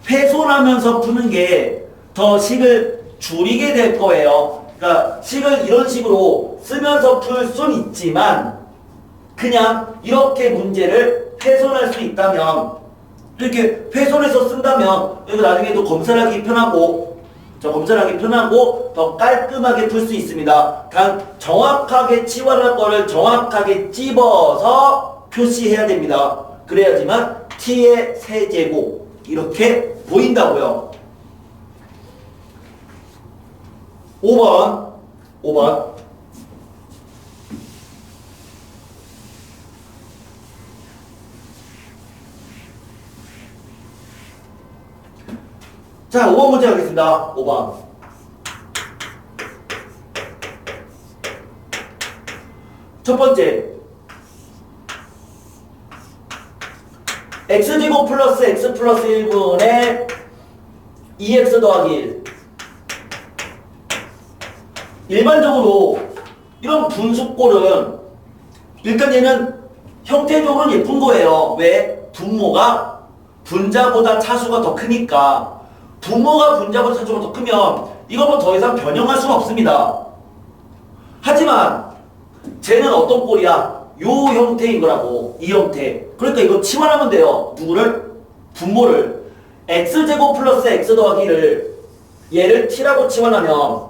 [SPEAKER 1] 훼손하면서 푸는 게 더 식을 줄이게 될 거예요. 그러니까 식을 이런 식으로 쓰면서 풀 순 있지만 그냥 이렇게 문제를 훼손할 수 있다면 이렇게 훼손해서 쓴다면 이거 나중에 또 검사하기 편하고 더 깔끔하게 풀 수 있습니다. 그냥 정확하게 치환할 거를 정확하게 찝어서 표시해야 됩니다. 그래야지만 t의 세제곱 이렇게 보인다고요. 5번 자, 5번 문제 하겠습니다. 5번. 첫 번째. x제곱 플러스 x 플러스 1분의 2x 더하기 1. 일반적으로 이런 분수꼴은 일단 얘는 형태적으로는 예쁜 거예요. 왜? 분모가 분자보다 차수가 더 크니까. 분모가 분자보다 차수가 더 크면 이거 뭐 더 이상 변형할 수는 없습니다. 하지만 쟤는 어떤 꼴이야? 요 형태인 거라고. 이 형태. 그러니까 이거 치환하면 돼요. 누구를? 분모를. x제곱 플러스 x 더하기 1을 얘를 t라고 치환하면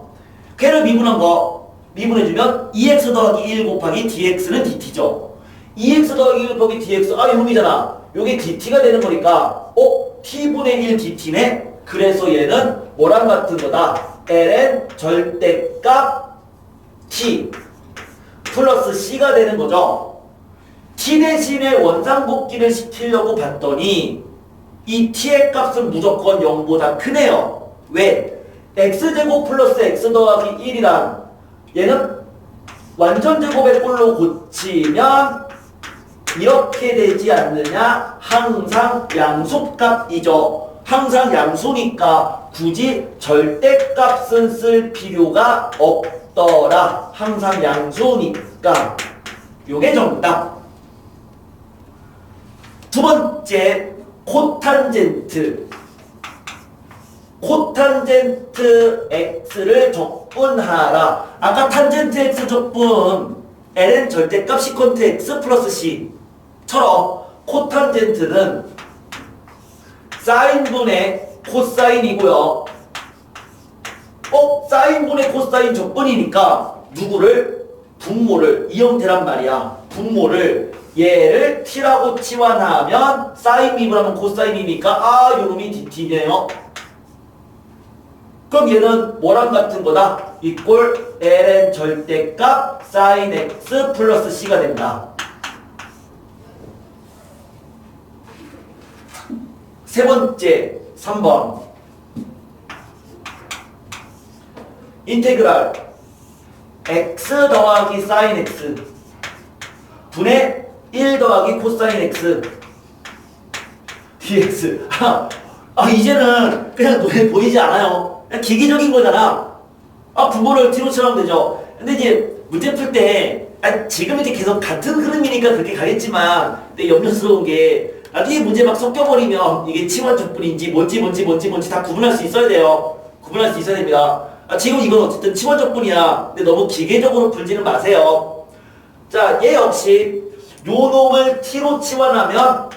[SPEAKER 1] 걔를 미분해주면 2x 더하기 1 곱하기 dx는 dt죠. 2x 더하기 1 곱하기 dx 이놈이잖아. 요게 dt가 되는 거니까 t분의 1 dt네. 그래서 얘는 뭐랑 같은 거다? ln 절대값 t 플러스 c가 되는 거죠. t 대신에 원상복귀를 시키려고 봤더니 이 t의 값은 무조건 0보다 크네요. 왜? x제곱 플러스 x 더하기 1이란 얘는 완전제곱의 꼴로 고치면 이렇게 되지 않느냐? 항상 양수값이죠. 항상 양수니까 굳이 절대값은 쓸 필요가 없더라. 항상 양수니까. 요게 정답. 두 번째, 코탄젠트. 코탄젠트 x를 적분하라. 아까 탄젠트 x 적분 ln 절대값 시컨트 x 플러스 c처럼 코탄젠트는 사인분의 코사인이고요. 사인분의 코사인 적분이니까 누구를? 분모를, 이 형태란 말이야. 분모를 얘를 t라고 치환하면 사인 미분하면 코사인이니까 요놈이 dt네요. 그럼 얘는 뭐랑 같은 거다? 이꼴 ln 절대값 sin x 플러스 c가 된다. 세 번째, 3번. 인테그랄 x 더하기 sin x 분의 1 더하기 코사인 x dx. 이제는 그냥 눈에 보이지 않아요. 그냥 기계적인 거잖아. 분모를 t로 치면 되죠. 근데 이제 문제 풀 때 지금 이렇게 계속 같은 흐름이니까 그렇게 가겠지만 근데 염려스러운 게 나중에 문제 막 섞여버리면 이게 치환적분인지 뭔지 다 구분할 수 있어야 돼요. 구분할 수 있어야 됩니다. 지금 이건 어쨌든 치환적분이야. 근데 너무 기계적으로 풀지는 마세요. 자, 얘 역시 요 놈을 t로 치환하면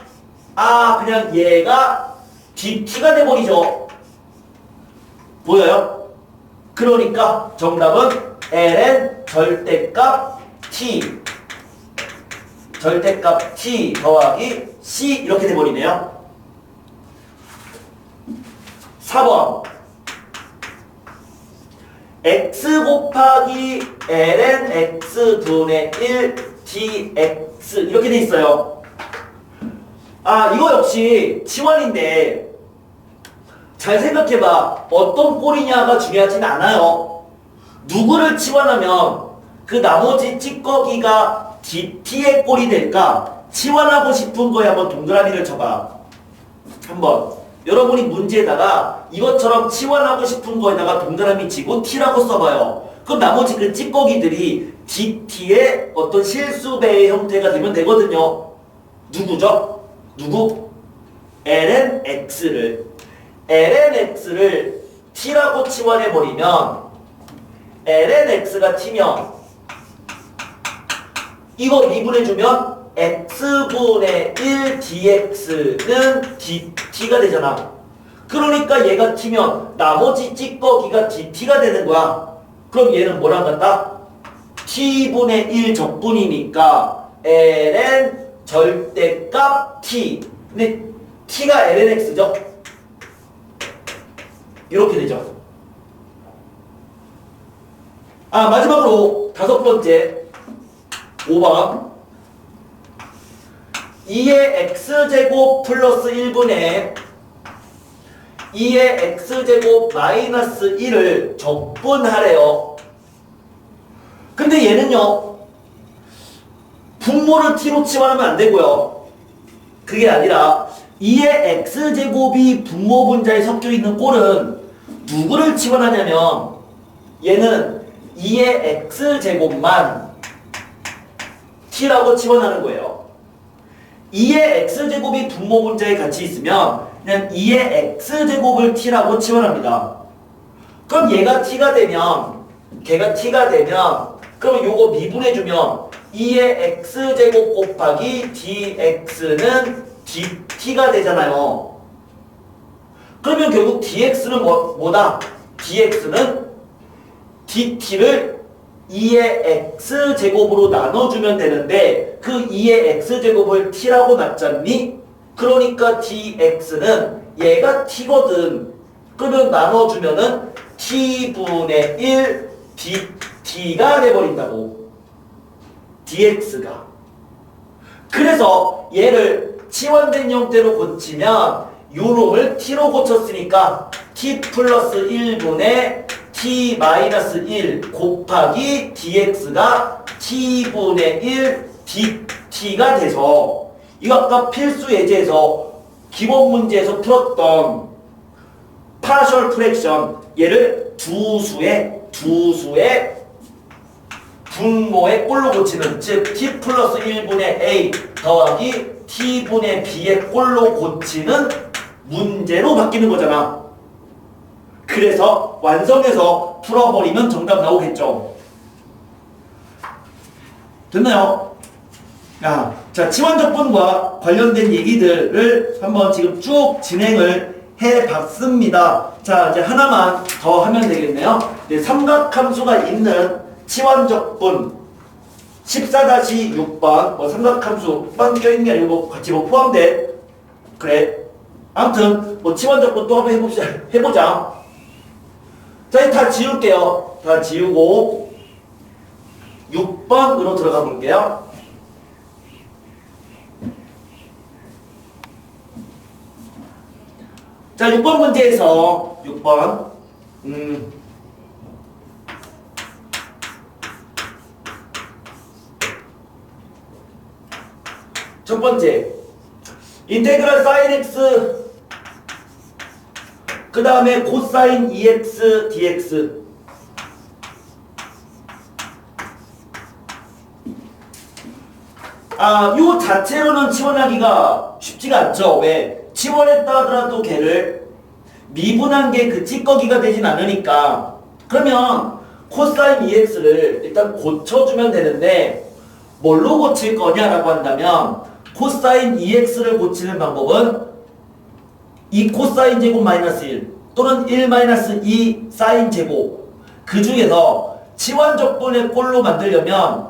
[SPEAKER 1] 그냥 얘가 dt가 돼버리죠. 보여요? 그러니까 정답은 ln 절대값 t 더하기 c 이렇게 돼버리네요. 4번 x 곱하기 ln x 분의 1 dx 이렇게 돼 있어요. 이거 역시 치환인데 잘 생각해봐. 어떤 꼴이냐가 중요하진 않아요. 누구를 치환하면 그 나머지 찌꺼기가 dt의 꼴이 될까? 치환하고 싶은 거에 한번 동그라미를 쳐봐. 한번 여러분이 문제에다가 이것처럼 치환하고 싶은 거에다가 동그라미 치고 t라고 써봐요. 그럼 나머지 그 찌꺼기들이 dt의 어떤 실수배의 형태가 되면 되거든요. 누구죠? 누구? ln x를 t라고 치환해버리면 ln x가 t면 이거 미분해주면 x분의 1 dx는 dt가 되잖아. 그러니까 얘가 t면 나머지 찌꺼기가 dt가 되는 거야. 그럼 얘는 뭐랑 같다? t분의 1 적분이니까 ln 절대값 t. 근데 t가 ln x죠? 이렇게 되죠. 마지막으로 5번째 5번 2의 x제곱 플러스 1분의 2의 x제곱 마이너스 1을 적분하래요. 근데 얘는요 분모를 t로 치환하면 안 되고요. 그게 아니라 2의 x제곱이 분모 분자에 섞여 있는 꼴은 누구를 치환하냐면 얘는 2의 x제곱만 t라고 치환하는 거예요. 2의 x제곱이 분모 분자에 같이 있으면 그냥 2의 x제곱을 t라고 치환합니다. 그럼 얘가 t가 되면 걔가 t가 되면 그럼 요거 미분해주면 2의 x제곱 곱하기 dx는 dt가 되잖아요. 그러면 결국 dx는 뭐다? dx는 dt를 2의 x제곱으로 나눠주면 되는데 그 2의 x제곱을 t라고 놨잖니? 그러니까 dx는 얘가 t거든. 그러면 나눠주면은 t분의 1 dt가 돼버린다고. dx가. 그래서 얘를 치환된 형태로 고치면 요놈을 t로 고쳤으니까 t 플러스 1분의 t 마이너스 1 곱하기 dx가 t분의 1 dt가 돼서 이거 아까 필수 예제에서 기본 문제에서 풀었던 파셜 프랙션 얘를 두 수의 분모의 꼴로 고치는, 즉 t 플러스 1분의 a 더하기 t분의 b의 꼴로 고치는 문제로 바뀌는 거잖아. 그래서 완성해서 풀어버리면 정답 나오겠죠. 됐나요? 자, 치환적분과 관련된 얘기들을 한번 지금 쭉 진행을 해봤습니다. 자, 이제 하나만 더 하면 되겠네요. 삼각함수가 있는 치환적분 14-6번 삼각함수만 껴있는 게 아니고 같이 포함돼. 그래. 아무튼 치환적분 또 한번 해보자. 자, 다 지울게요. 다 지우고 6번으로 들어가 볼게요. 자, 6번 문제에서 6번 첫 번째 인테그랄 사인 x 그 다음에 코사인 2x dx 요 자체로는 치환하기가 쉽지가 않죠. 왜? 치환했다 하더라도 걔를 미분한 게 그 찌꺼기가 되진 않으니까. 그러면 코사인 2x를 일단 고쳐주면 되는데 뭘로 고칠 거냐라고 한다면 코사인 2x를 고치는 방법은 2 코사인 제곱 마이너스 1 또는 1 마이너스 2 사인 제곱 그 중에서 치환적분의 꼴로 만들려면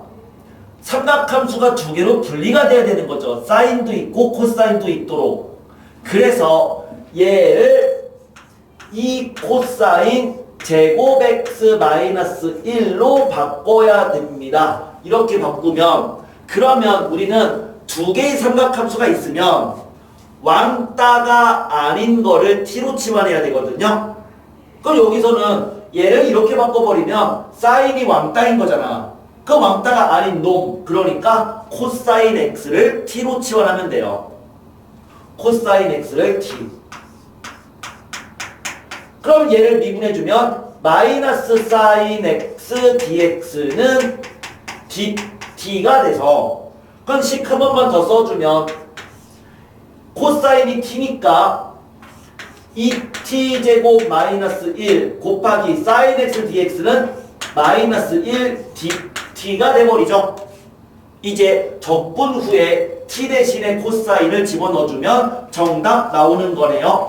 [SPEAKER 1] 삼각함수가 두 개로 분리가 돼야 되는 거죠. 사인도 있고 코사인도 있도록. 그래서 얘를 2 코사인 제곱 x 마이너스 1로 바꿔야 됩니다. 이렇게 바꾸면 그러면 우리는 두 개의 삼각함수가 있으면 왕따가 아닌 거를 t로 치환해야 되거든요. 그럼 여기서는 얘를 이렇게 바꿔버리면 사인이 왕따인 거잖아. 그 왕따가 아닌 놈, 그러니까 코사인 x를 t로 치환하면 돼요. 코사인 x를 t. 그럼 얘를 미분해주면 마이너스 사인 x dx는 dt가 돼서 그럼 식 한 번만 더 써주면 코사인이 t니까 2t제곱 마이너스 1 곱하기 사인 x dx는 마이너스 1 dt가 돼버리죠. 이제 적분 후에 t 대신에 코사인을 집어넣어주면 정답 나오는 거네요.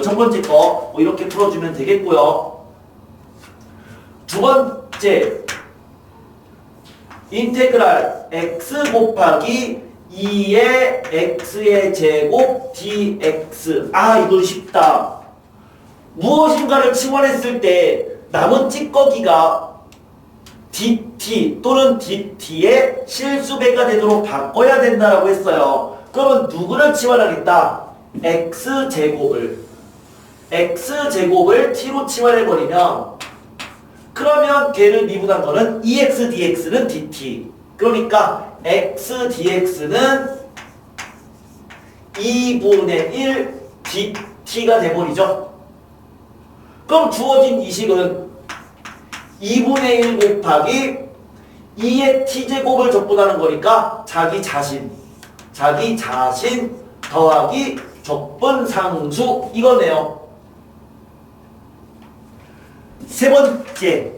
[SPEAKER 1] 첫 번째 거 이렇게 풀어주면 되겠고요. 두 번째 인테그랄 x 곱하기 2의 x의 제곱 dx. 이건 쉽다. 무엇인가를 치환했을 때 남은 찌꺼기가 dt 또는 dt의 실수배가 되도록 바꿔야 된다라고 했어요. 그러면 누구를 치환하겠다? x제곱을 t로 치환해버리면 그러면 걔를 미분한 거는 2x dx는 dt. 그러니까 x dx는 2분의 1 dt가 돼버리죠. 그럼 주어진 이 식은 2분의 1 곱하기 2의 t제곱을 적분하는 거니까 자기 자신 더하기 적분상수 이거네요. 세 번째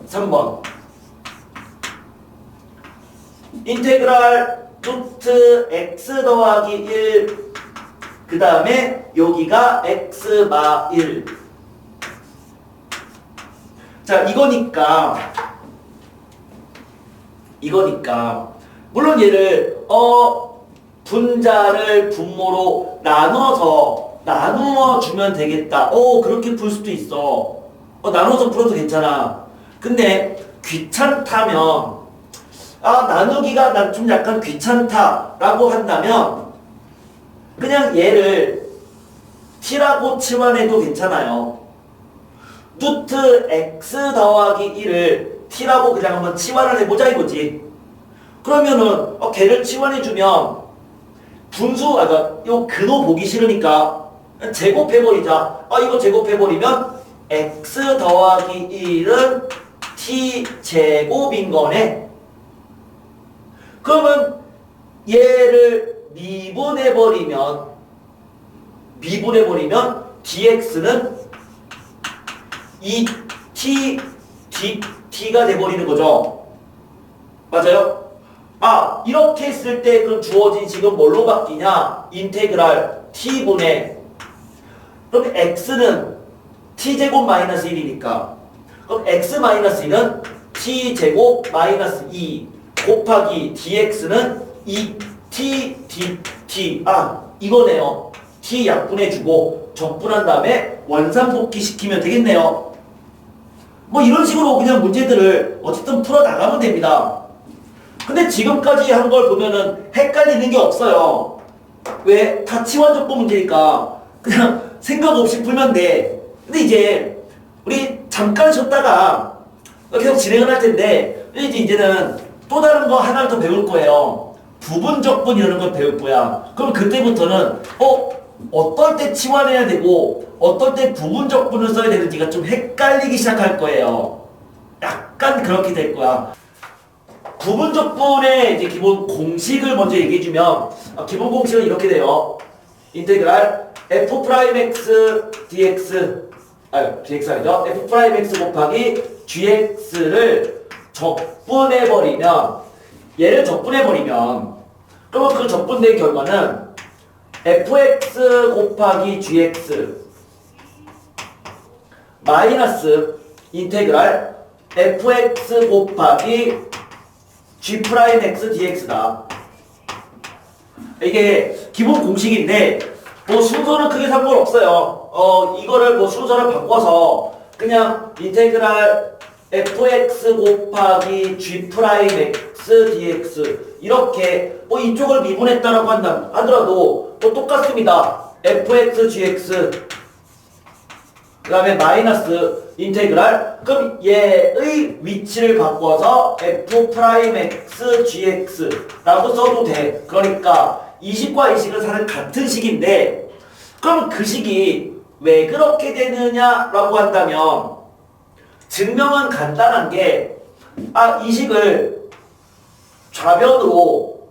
[SPEAKER 1] 3번 인테그랄 루트 x 더하기 1 그 다음에 여기가 x 마 1. 자 이거니까 물론 얘를 분자를 분모로 나누어 주면 되겠다. 그렇게 풀 수도 있어. 나눠서 풀어도 괜찮아. 근데 귀찮다면 나누기가 난 좀 약간 귀찮다라고 한다면 그냥 얘를 t라고 치환해도 괜찮아요. 루트 x 더하기 1을 t라고 그냥 한번 치환을 해보자 이거지. 그러면은 걔를 치환해주면 분수 요 근호 보기 싫으니까 제곱해버리자. 이거 제곱해버리면 x 더하기 1은 t제곱인 거네. 그러면 얘를 미분해버리면 dx는 2t dt가 돼버리는 거죠. 맞아요? 아, 이렇게 했을 때 그럼 주어진 식은 뭘로 바뀌냐? 인테그랄 t분의, 그럼 x는 t제곱 마이너스 1이니까 그럼 x 마이너스 1은 t제곱 마이너스 2 곱하기 dx는 2t dt. 아, 이거네요. t 약분해주고 적분한 다음에 원상복귀 시키면 되겠네요. 뭐 이런 식으로 그냥 문제들을 어쨌든 풀어나가면 됩니다. 근데 지금까지 한 걸 보면은 헷갈리는 게 없어요. 왜? 다 치환적분 문제니까 그냥 생각 없이 풀면 돼. 근데 이제 우리 잠깐 쉬었다가 계속 진행을 할 텐데 이제는 또 다른 거 하나를 더 배울 거예요. 부분적분 이라는 걸 배울 거야. 그럼 그때부터는 어떨 때 치환해야 되고 어떨 때 부분적분을 써야 되는지가 좀 헷갈리기 시작할 거예요. 약간 그렇게 될 거야. 부분적분의 이제 기본 공식을 먼저 얘기해주면 기본 공식은 이렇게 돼요. 인테그랄 f'x dx dx 아니죠? f'x 곱하기 gx를 적분해버리면, 얘를 적분해버리면 그러면 그 적분된 결과는 fx 곱하기 gx 마이너스 인테그랄 fx 곱하기 g'x dx다. 이게 기본 공식인데 뭐 순서는 크게 상관없어요. 이거를 뭐 순서를 바꿔서 그냥 인테그랄 fx 곱하기 g'x dx 이렇게 뭐 이쪽을 미분했다라고 하더라도 또 똑같습니다. fx gx 그 다음에 마이너스 인테그랄, 그럼 얘의 위치를 바꿔서 f'x gx 라고 써도 돼. 그러니까 이 식과 이 식은 사실 같은 식인데 그럼 그 식이 왜 그렇게 되느냐라고 한다면 증명은 간단한 게, 이 식을 좌변으로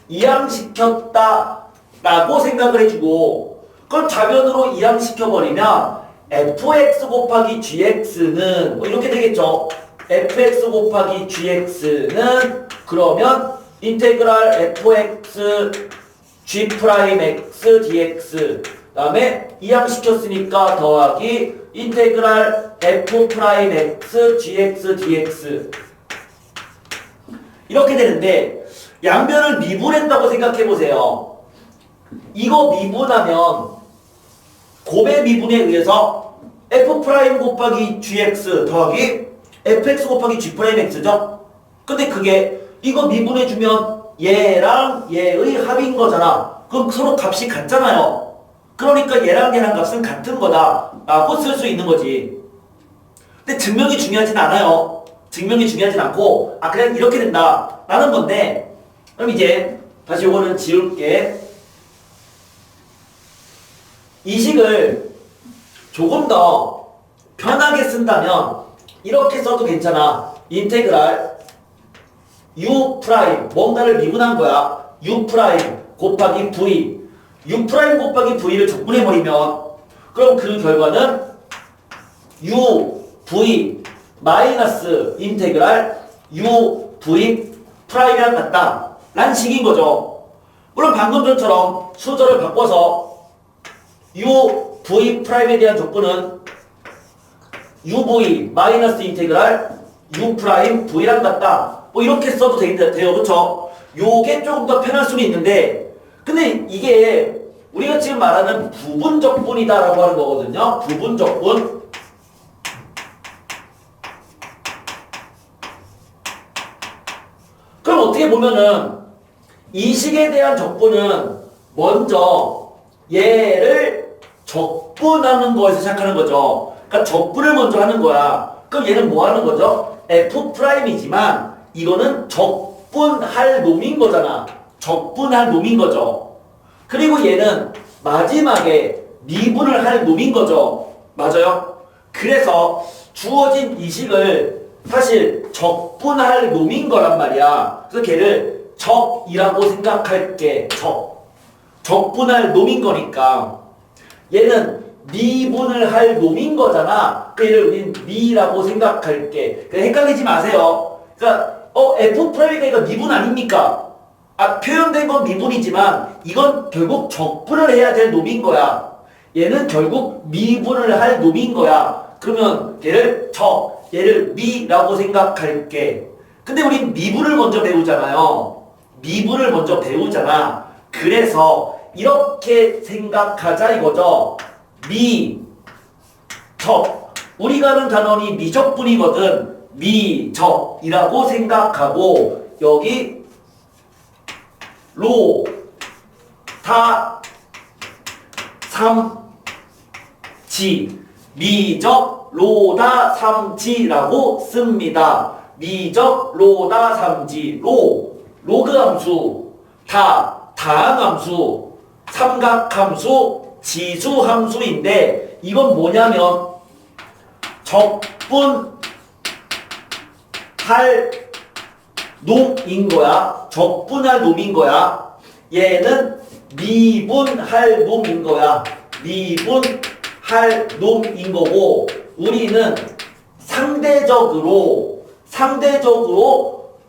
[SPEAKER 1] 이항시켰다라고 생각을 해주고, 그럼 좌변으로 이항시켜버리면 fx 곱하기 gx는 뭐 이렇게 되겠죠. fx 곱하기 gx는 그러면 인테그랄 fx g'x dx 다음에 이항시켰으니까 더하기 인테그랄 f'x gx dx 이렇게 되는데, 양변을 미분한다고 생각해보세요. 이거 미분하면 곱의 미분에 의해서 f' 곱하기 gx 더하기 fx 곱하기 g'x죠? 근데 그게 이거 미분해주면 얘랑 얘의 합인 거잖아. 그럼 서로 값이 같잖아요. 그러니까 얘랑 얘랑 값은 같은 거다 라고 쓸 수 있는 거지. 근데 증명이 중요하진 않아요. 증명이 중요하진 않고 그냥 이렇게 된다 라는 건데, 그럼 이제 다시 요거는 지울게. 이 식을 조금 더 편하게 쓴다면 이렇게 써도 괜찮아. 인테그랄 u 뭔가를 미분한 거야. u 곱하기 v u 곱하기 v를 적분해버리면 그럼 그 결과는 u v 마이너스 인테그랄 u v 프라임이랑 같다 라는 식인 거죠. 물론 방금 전처럼 순서를 바꿔서 u v 프라임에 대한 적분은 uv 마이너스 인테그랄 u 프라임 v랑 같다 뭐 이렇게 써도 돼요. 그쵸? 요게 조금 더 편할 수는 있는데, 근데 이게 우리가 지금 말하는 부분적분이다 라고 하는 거거든요. 부분적분. 그럼 어떻게 보면은 이 식에 대한 적분은 먼저 얘를 적분하는 거에서 시작하는 거죠. 그러니까 적분을 먼저 하는 거야. 그럼 얘는 뭐 하는 거죠? f'이지만 이거는 적분할 놈인 거잖아. 적분할 놈인 거죠. 그리고 얘는 마지막에 미분을 할 놈인 거죠. 맞아요? 그래서 주어진 이식을 사실 적분할 놈인 거란 말이야. 그래서 걔를 적이라고 생각할게. 적분할 놈인 거니까. 얘는 미분을 할 놈인 거잖아. 얘를 우린 미라고 생각할게. 헷갈리지 마세요. 그러니까 F'이가 미분 아닙니까? 표현된 건 미분이지만 이건 결국 적분을 해야 될 놈인 거야. 얘는 결국 미분을 할 놈인 거야. 그러면 얘를 미라고 생각할게. 근데 우린 미분을 먼저 배우잖아요. 미분을 먼저 배우잖아. 그래서 이렇게 생각하자 이거죠. 미적. 우리가 하는 단원이 미적분이거든. 미적이라고 생각하고 여기 로, 다, 삼지. 미적, 로다, 삼지라고 씁니다. 미적, 로다, 삼지. 로그 함수, 다항 함수, 삼각함수, 지수함수인데 이건 뭐냐면 적분할 놈인 거야. 적분할 놈인 거야. 얘는 미분할 놈인 거야. 미분할 놈인 거고 우리는 상대적으로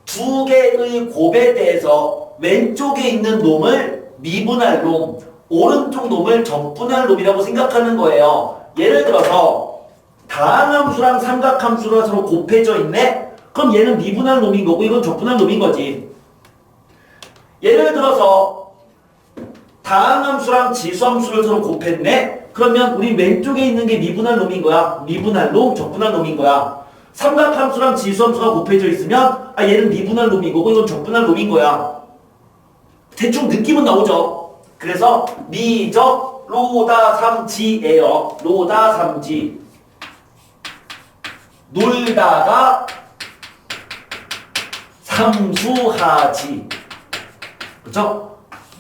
[SPEAKER 1] 두 개의 곱에 대해서 왼쪽에 있는 놈을 미분할 놈, 오른쪽 놈을 적분할 놈이라고 생각하는 거예요. 예를 들어서 다항함수랑 삼각함수가 서로 곱해져 있네? 그럼 얘는 미분할 놈인 거고 이건 적분할 놈인 거지. 예를 들어서 다항함수랑 지수함수를 서로 곱했네? 그러면 우리 왼쪽에 있는 게 미분할 놈인 거야. 미분할 놈, 적분할 놈인 거야. 삼각함수랑 지수함수가 곱해져 있으면 얘는 미분할 놈인 거고 이건 적분할 놈인 거야. 대충 느낌은 나오죠. 그래서 미적 로다 삼지예요. 로다 삼지. 놀다가 삼수하지. 그쵸?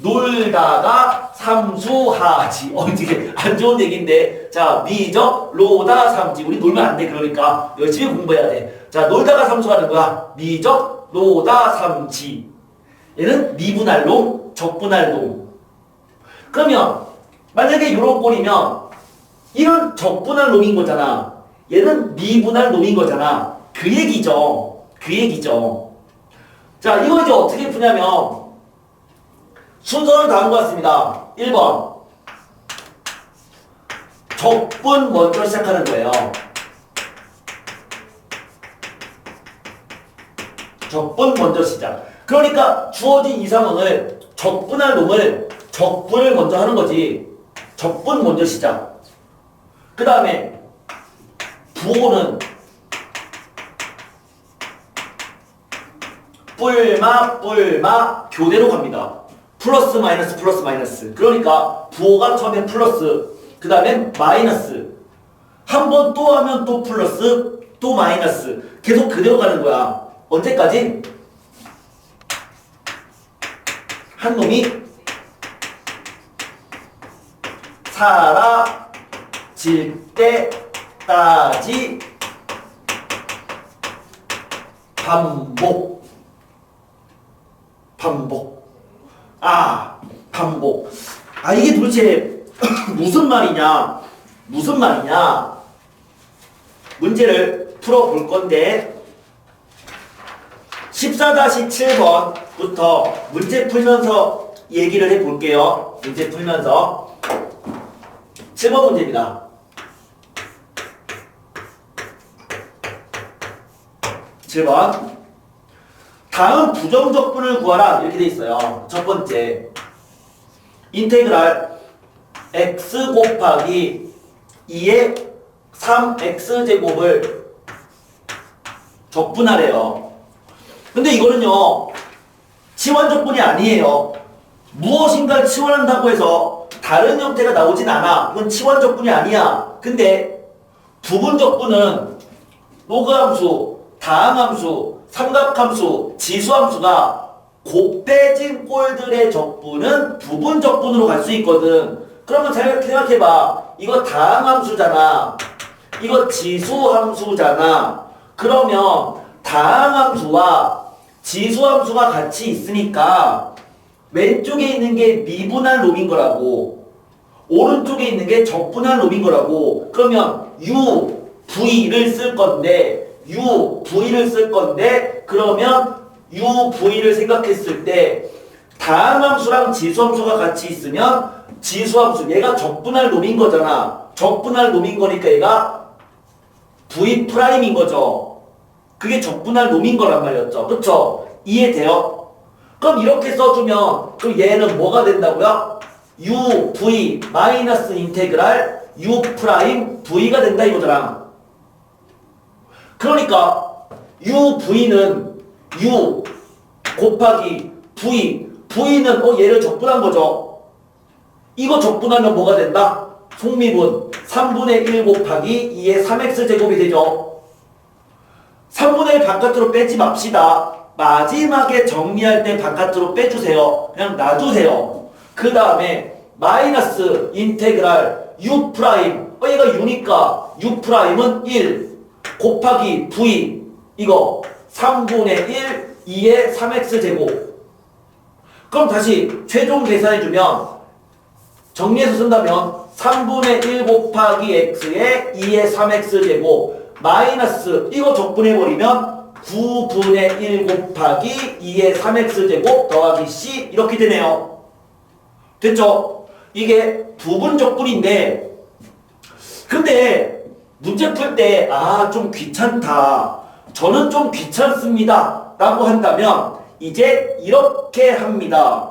[SPEAKER 1] 놀다가 삼수하지. 되게 안 좋은 얘기인데. 자, 미적, 로다, 삼지. 우리 놀면 안 돼. 그러니까 열심히 공부해야 돼. 자, 놀다가 삼수하는 거야. 미적, 로다, 삼지. 얘는 미분할 놈, 적분할 놈. 그러면 만약에 이런 꼴이면 이런 적분할 놈인 거잖아. 얘는 미분할 놈인 거잖아. 그 얘기죠. 자, 이거 이제 어떻게 푸냐면 순서는 다음과 같습니다. 1번 적분 먼저 시작하는 거예요. 적분 먼저 시작. 그러니까 주어진 이 상황을 적분할 놈을 적분을 먼저 하는 거지. 적분 먼저 시작. 그 다음에 부호는 뿔마 교대로 갑니다. 플러스 마이너스. 그러니까 부호가 처음에 플러스, 그 다음에 마이너스. 한 번 또 하면 또 플러스, 또 마이너스. 계속 그대로 가는 거야. 언제까지? 한 놈이 사라질 때까지 반복. 반복. 이게 도대체 무슨 말이냐? 문제를 풀어볼 건데 14-7번부터 문제 풀면서 얘기를 해볼게요. 문제 풀면서 7번 문제입니다. 7번 다음 부정적분을 구하라 이렇게 돼 있어요. 첫 번째 인테그랄 x 곱하기 2의 3x제곱을 적분하래요. 근데 이거는요 치환적분이 아니에요. 무엇인가를 치환한다고 해서 다른 형태가 나오진 않아. 이건 치환적분이 아니야. 근데 부분적분은 로그함수, 다항함수, 삼각함수, 지수함수가 곱해진 꼴들의 적분은 부분적분으로 갈 수 있거든. 그러면 잘 생각해봐. 이거 다항함수잖아. 이거 지수함수잖아. 그러면 다항함수와 지수함수가 같이 있으니까 왼쪽에 있는 게 미분할 놈인 거라고, 오른쪽에 있는 게 적분할 놈인 거라고. 그러면 UV를 쓸 건데, 그러면 UV를 생각했을 때 다항함수랑 지수함수가 같이 있으면 지수함수, 얘가 적분할 놈인 거잖아. 적분할 놈인 거니까 얘가 V'인 거죠. 그게 적분할 놈인 거란 말이었죠. 그쵸? 이해돼요? 그럼 이렇게 써주면 그럼 얘는 뭐가 된다고요? UV 마이너스 인테그랄 U'V가 된다 이거잖아. 그러니까 UV는 U 곱하기 V는 얘를 적분한 거죠. 이거 적분하면 뭐가 된다? 속미분 3분의 1 곱하기 2의 3x제곱이 되죠. 3분의 1 바깥으로 빼지 맙시다. 마지막에 정리할 때 바깥으로 빼주세요. 그냥 놔두세요. 그 다음에 마이너스 인테그랄 U', 얘가 U니까 U'은 1 곱하기 V, 이거 3분의 1 2의 3x제곱. 그럼 다시 최종 계산해주면, 정리해서 쓴다면 3분의 1 곱하기 x에 2의 3x제곱 마이너스 이거 적분해버리면 9분의 1 곱하기 2의 3x제곱 더하기 c 이렇게 되네요. 됐죠? 이게 부분적분인데, 근데 문제 풀 때 좀 귀찮다, 저는 좀 귀찮습니다 라고 한다면 이제 이렇게 합니다.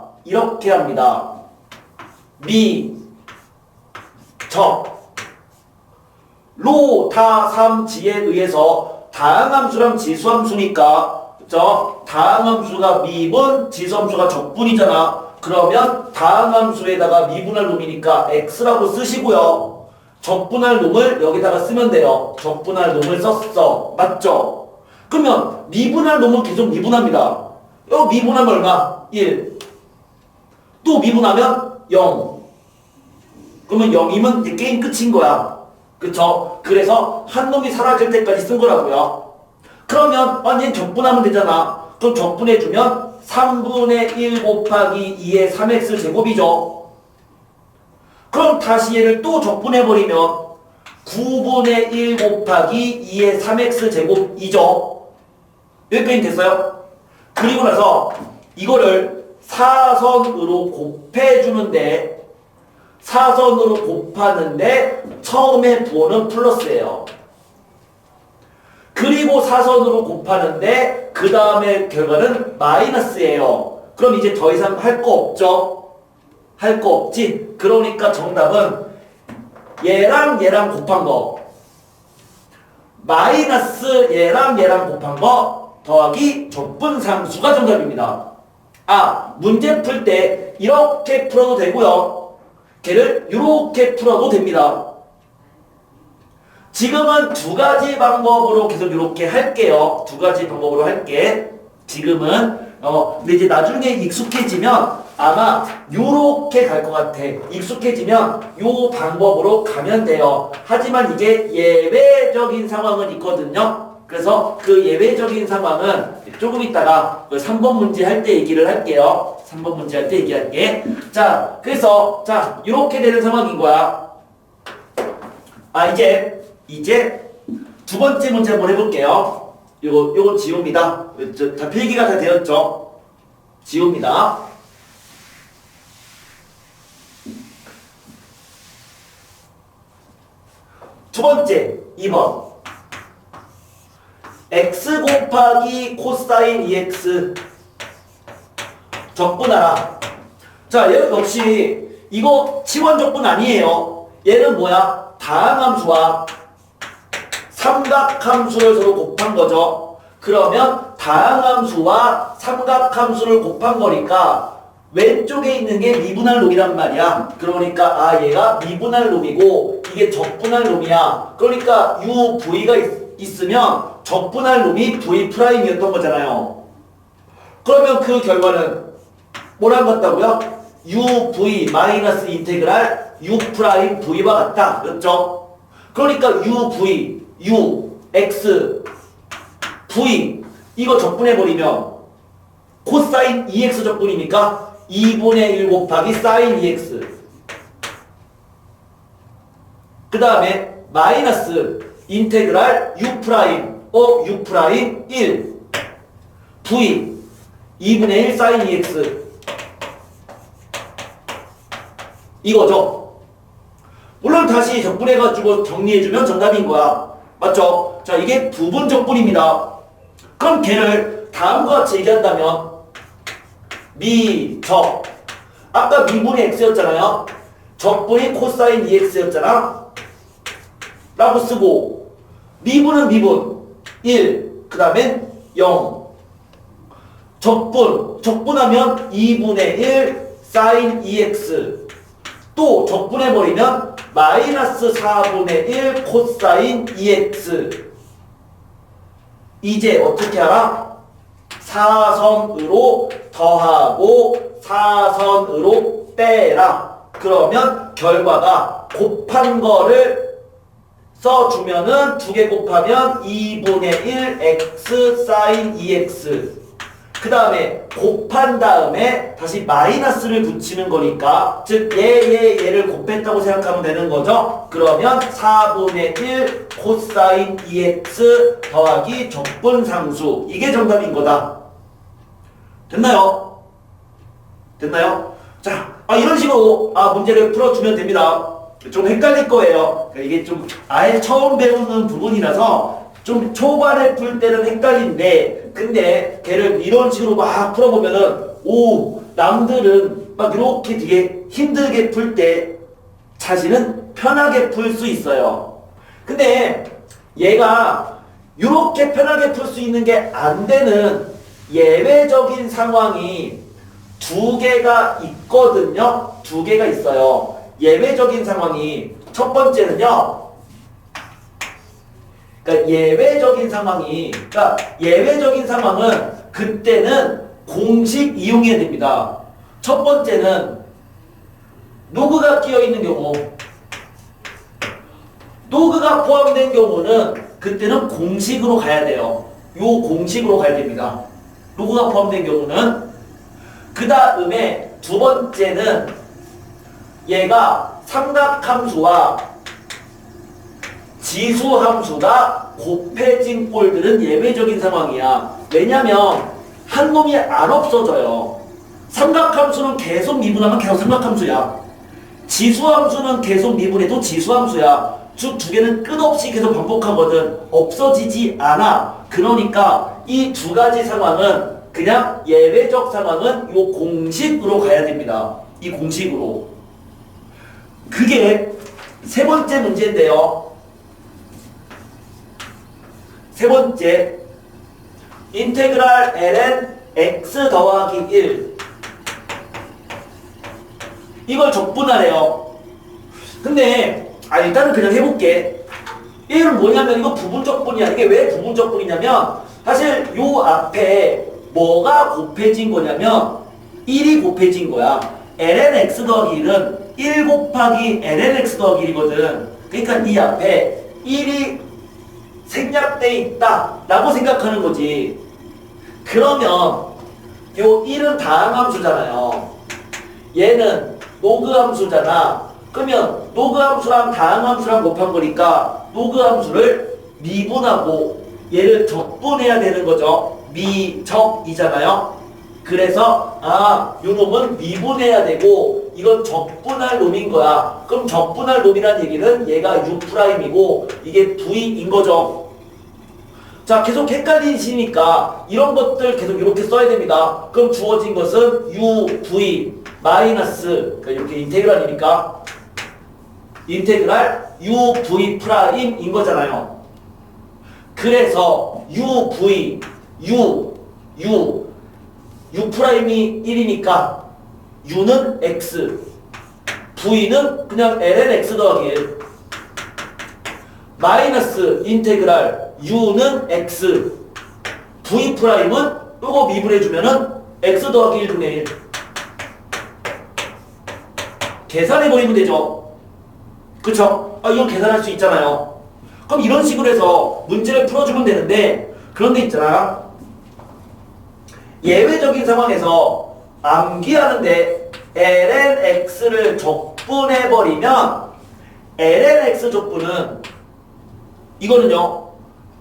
[SPEAKER 1] 로, 다, 삼, 지에 의해서 다항함수랑 지수함수니까, 그쵸? 다항함수가 미분, 지수함수가 적분이잖아. 그러면 다항함수에다가 미분할 놈이니까 x라고 쓰시고요. 적분할 놈을 여기다가 쓰면 돼요. 적분할 놈을 썼어. 맞죠? 그러면 미분할 놈은 계속 미분합니다. 미분하면 얼마? 1. 또 미분하면 0. 그러면 0이면 이제 게임 끝인 거야. 그쵸? 그래서 한 놈이 사라질 때까지 쓴 거라고요. 그러면 얘 적분하면 되잖아. 그럼 적분해주면 3분의 1 곱하기 2의 3x제곱이죠. 그럼 다시 얘를 또 적분해버리면 9분의 1 곱하기 2의 3x제곱이죠. 여기까지 됐어요? 그리고 나서 이거를 사선으로 곱해주는데, 사선으로 곱하는데 처음에 부호는 플러스예요. 그리고 사선으로 곱하는데 그 다음에 결과는 마이너스예요. 그럼 이제 더 이상 할 거 없죠? 할 거 없지? 그러니까 정답은 얘랑 곱한 거 마이너스 얘랑 곱한 거 더하기 적분상수가 정답입니다. 문제 풀 때 이렇게 풀어도 되고요. 걔를 이렇게 풀어도 됩니다. 지금은 두 가지 방법으로 계속 이렇게 할게요. 두 가지 방법으로 할게. 지금은 근데 이제 나중에 익숙해지면 아마 요렇게 갈 것 같아. 익숙해지면 요 방법으로 가면 돼요. 하지만 이게 예외적인 상황은 있거든요. 그래서 그 예외적인 상황은 조금 이따가 3번 문제 할 때 얘기를 할게요. 3번 문제 할 때 얘기할게. 자, 그래서 이렇게 되는 상황인 거야. 이제 두 번째 문제 한번 해볼게요. 요거 지웁니다. 다 필기가 다 되었죠? 지웁니다. 두 번째 2번 x 곱하기 코사인 2x 적분하라. 자, 얘 역시 이거 치원적분 아니에요. 얘는 뭐야? 다항함수와 삼각함수를 서로 곱한 거죠. 그러면 다항함수와 삼각함수를 곱한 거니까 왼쪽에 있는 게 미분할 놈이란 말이야. 그러니까 얘가 미분할 놈이고 이게 적분할 놈이야. 그러니까 UV가 있으면 적분할 놈이 V'이었던 거잖아요. 그러면 그 결과는 뭐랑 같다고요? UV 마이너스 인테그랄 U' V와 같다. 그렇죠? 그러니까 UV, U, X, V 이거 적분해버리면 코사인 EX 적분이니까 2분의 1 곱하기 사인 EX 그 다음에 마이너스 인테그랄 U 프라임 U 프라임 1 V 2분의 1 사인 EX 이거죠. 물론 다시 적분해가지고 정리해주면 정답인 거야. 맞죠? 자, 이게 부분 적분입니다. 그럼 걔를 다음과 같이 얘기한다면 미적 아까 미분이 x였잖아요. 적분이 코사인 EX였잖아. 라고 쓰고 미분은 미분 1 그 다음엔 0 적분하면 2분의 1 사인 EX 또 적분해버리면 마이너스 4분의 1 코사인 EX 이제 어떻게 하라? 사선으로 더하고 사선으로 빼라. 그러면 결과가 곱한 거를 써주면은 2개 곱하면 2분의 1 x 사인 2x 그 다음에 곱한 다음에 다시 마이너스를 붙이는 거니까 즉 얘를 곱했다고 생각하면 되는 거죠. 그러면 4분의 1 코사인 2x 더하기 적분상수 이게 정답인 거다. 됐나요? 됐나요? 자, 이런 식으로 문제를 풀어주면 됩니다. 좀 헷갈릴 거예요. 이게 좀 아예 처음 배우는 부분이라서 좀 초반에 풀 때는 헷갈린데 근데 걔를 이런 식으로 막 풀어보면은 남들은 막 이렇게 되게 힘들게 풀 때 자신은 편하게 풀 수 있어요. 근데 얘가 이렇게 편하게 풀 수 있는 게 안 되는 예외적인 상황이 2개가 있거든요. 2개가 있어요. 예외적인 상황이 첫 번째는요. 그러니까 예외적인 상황은 그때는 공식 이용해야 됩니다. 첫 번째는 로그가 끼어 있는 경우, 로그가 포함된 경우는 그때는 공식으로 가야 돼요. 요 공식으로 가야 됩니다. 로그가 포함된 경우는. 그 다음에 두 번째는 얘가 삼각함수와 지수함수가 곱해진 꼴들은 예외적인 상황이야. 왜냐면 한 놈이 안 없어져요. 삼각함수는 계속 미분하면 계속 삼각함수야. 지수함수는 계속 미분해도 지수함수야. 즉 두 개는 끝없이 계속 반복하거든. 없어지지 않아. 그러니까 이 두 가지 상황은 그냥 예외적 상황은 이 공식으로 가야 됩니다. 이 공식으로. 그게 세 번째 문제인데요. 세 번째, 인테그랄 ln x 더하기 1 이걸 적분하래요. 근데 일단은 그냥 해볼게. 1은 뭐냐면 이거 부분적분이야. 이게 왜 부분적분이냐면 사실 요 앞에 뭐가 곱해진 거냐면 1이 곱해진 거야. ln x 더하기 1은 1 곱하기 ln x 더하기 1이거든. 그러니까 이 앞에 1이 생략돼 있다 라고 생각하는 거지. 그러면 요 1은 다항함수잖아요. 얘는 로그함수잖아. 그러면 로그함수랑 다항함수랑 곱한 거니까 로그함수를 미분하고 얘를 적분해야 되는 거죠. 미적이잖아요. 그래서 요 놈은 미분해야 되고 이건 적분할 놈인 거야. 그럼 적분할 놈이란 얘기는 얘가 U'이고 이게 V인 거죠. 자, 계속 헷갈리시니까 이런 것들 계속 이렇게 써야 됩니다. 그럼 주어진 것은 U, V, 마이너스 이렇게 인테그랄이니까 인테그랄 U, V 프라임인 거잖아요. 그래서 U, V, U 프라임이 1이니까 U는 X, V는 그냥 ln X 더하기 1 마이너스 인테그랄 U는 X, V 프라임은 요거 미분해주면은 X 더하기 1분의 1 계산해버리면 되죠. 그쵸? 이건 계산할 수 있잖아요. 그럼 이런 식으로 해서 문제를 풀어주면 되는데, 그런데 있잖아. 예외적인 상황에서 암기하는데 ln x를 적분해버리면 ln x 적분은 이거는요.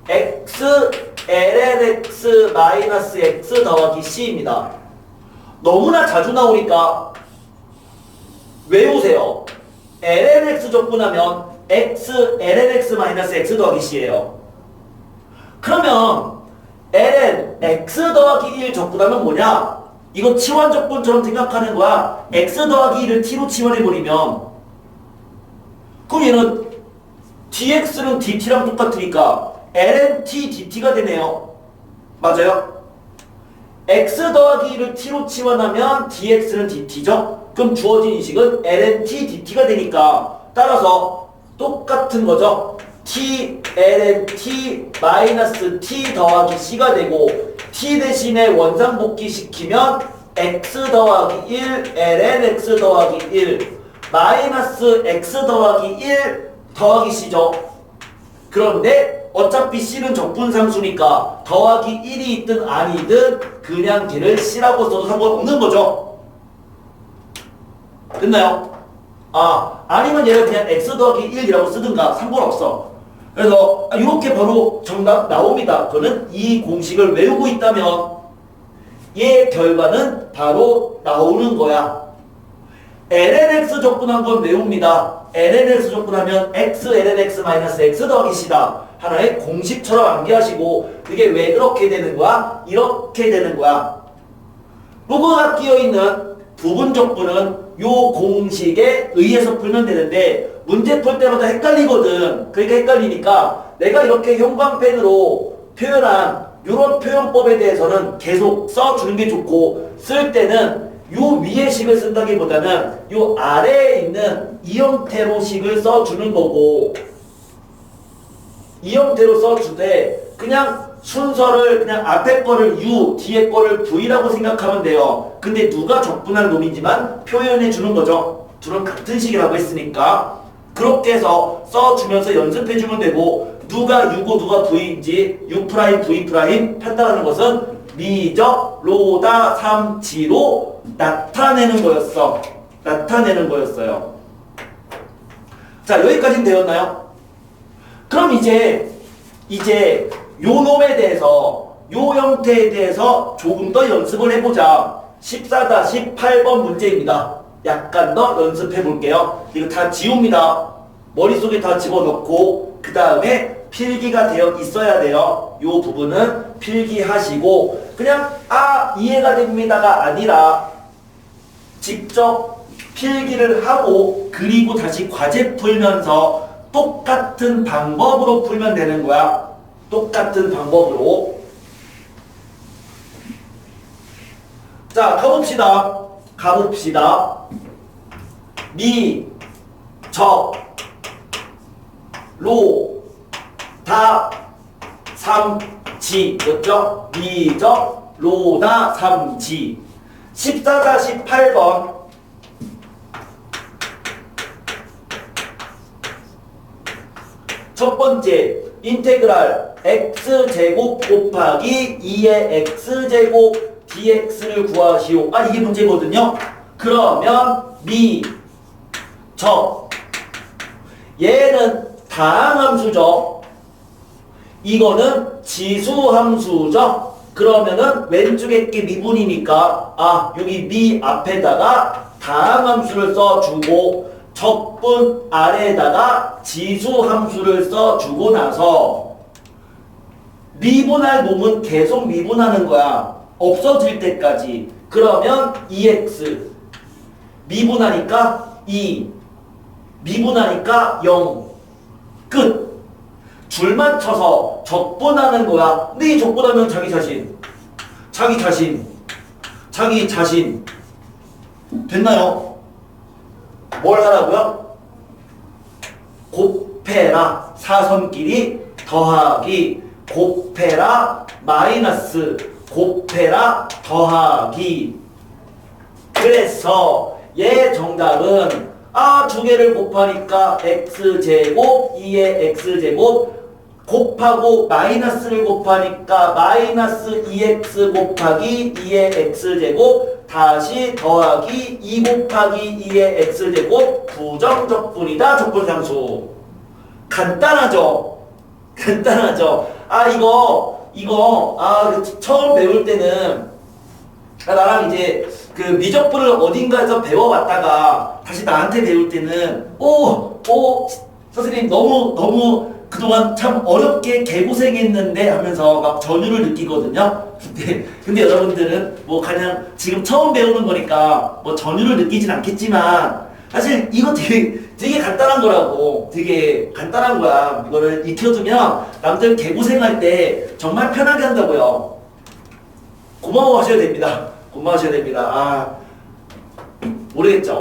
[SPEAKER 1] x ln x 마이너스 x 더하기 c입니다. 너무나 자주 나오니까 외우세요. ln x 적분하면 x ln x 마이너스 x 더하기 c예요. 그러면 ln x 더하기 1 적분하면 뭐냐? 이거 치환 적분처럼 생각하는 거야. x 더하기 1을 t로 치환해버리면 그럼 얘는 dx는 dt랑 똑같으니까 ln t dt가 되네요. 맞아요? x 더하기 1을 t로 치환하면 dx는 dt죠? 그럼 주어진 인식은 ln t dt가 되니까 따라서 똑같은 거죠. t ln t 마이너스 t 더하기 c가 되고 t 대신에 원상복귀 시키면 x 더하기 1 ln x 더하기 1 마이너스 x 더하기 1 더하기 c죠. 그런데 어차피 c는 적분상수니까 더하기 1이 있든 아니든 그냥 걔를 c라고 써도 상관없는 거죠. 됐나요? 아니면 얘를 그냥 x 더하기 1이라고 쓰든가 상관없어. 그래서 이렇게 바로 정답 나옵니다. 그거는 이 공식을 외우고 있다면 얘 결과는 바로 나오는 거야. ln x 적분한 건 외웁니다. ln x 적분하면 x ln x 마이너스 x 더하기 c다. 하나의 공식처럼 암기하시고 그게 왜 그렇게 되는 거야? 이렇게 되는 거야. 로그가 끼어있는 부분 적분은 요 공식에 의해서 풀면 되는데 문제 풀 때마다 헷갈리거든. 그러니까 헷갈리니까 내가 이렇게 형광펜으로 표현한 이런 표현법에 대해서는 계속 써주는 게 좋고 쓸 때는 요 위에 식을 쓴다기보다는 요 아래에 있는 이 형태로 식을 써주는 거고 이 형태로 써주되 그냥 순서를 그냥 앞에 거를 U, 뒤에 거를 V라고 생각하면 돼요. 근데 누가 적분할 놈이지만 표현해 주는 거죠. 둘은 같은 식이라고 했으니까 그렇게 해서 써주면서 연습해 주면 되고 누가 U고 누가 V인지 U', V' 판단하는 것은 미적, 로다, 삼지로 나타내는 거였어. 나타내는 거였어요. 자, 여기까지는 되었나요? 그럼 이제 요 놈에 대해서 요 형태에 대해서 조금 더 연습을 해보자. 14-8번 문제입니다. 약간 더 연습해 볼게요. 이거 다 지웁니다. 머릿속에 다 집어넣고 그 다음에 필기가 되어 있어야 돼요. 요 부분은 필기하시고 그냥 이해가 됩니다가 아니라 직접 필기를 하고 그리고 다시 과제 풀면서 똑같은 방법으로 풀면 되는 거야. 똑같은 방법으로. 자, 가봅시다. 미, 적, 로, 다, 삼, 지. 였죠? 미, 적, 로, 다, 삼, 지. 14-8번. 첫 번째, 인테그랄 x제곱 곱하기 2의 x제곱 dx를 구하시오. 이게 문제거든요. 그러면 미, 적, 얘는 다항함수죠. 이거는 지수함수죠. 그러면은 왼쪽에 게 미분이니까 여기 미 앞에다가 다항함수를 써주고 적분 아래에다가 지수함수를 써주고 나서 미분할 놈은 계속 미분하는 거야. 없어질 때까지. 그러면 2x 미분하니까 2 미분하니까 0 끝. 줄 맞춰서 적분하는 거야. 근데 이 적분하면 자기 자신 됐나요? 뭘 하라고요? 곱해라. 사선끼리 더하기 곱해라 마이너스 곱해라 더하기. 그래서 얘 정답은 두 개를 곱하니까 x제곱 2의 x제곱 곱하고 마이너스를 곱하니까 마이너스 2x 곱하기 2의 x제곱 다시 더하기 2 곱하기 2의 x제곱 부정적분이다. 적분상수. 간단하죠? 간단하죠? 이거 처음 배울 때는 나랑 이제 그 미적분을 어딘가에서 배워왔다가 다시 나한테 배울 때는 선생님 너무 그동안 참 어렵게 개고생했는데 하면서 막 전율을 느끼거든요. 근데 여러분들은 뭐 그냥 지금 처음 배우는 거니까 뭐 전율을 느끼진 않겠지만 사실 이거 되게 간단한 거라고. 되게 간단한 거야. 이거를 익혀두면 남들 개고생할 때 정말 편하게 한다고요. 고마워하셔야 됩니다. 고마워하셔야 됩니다. 모르겠죠?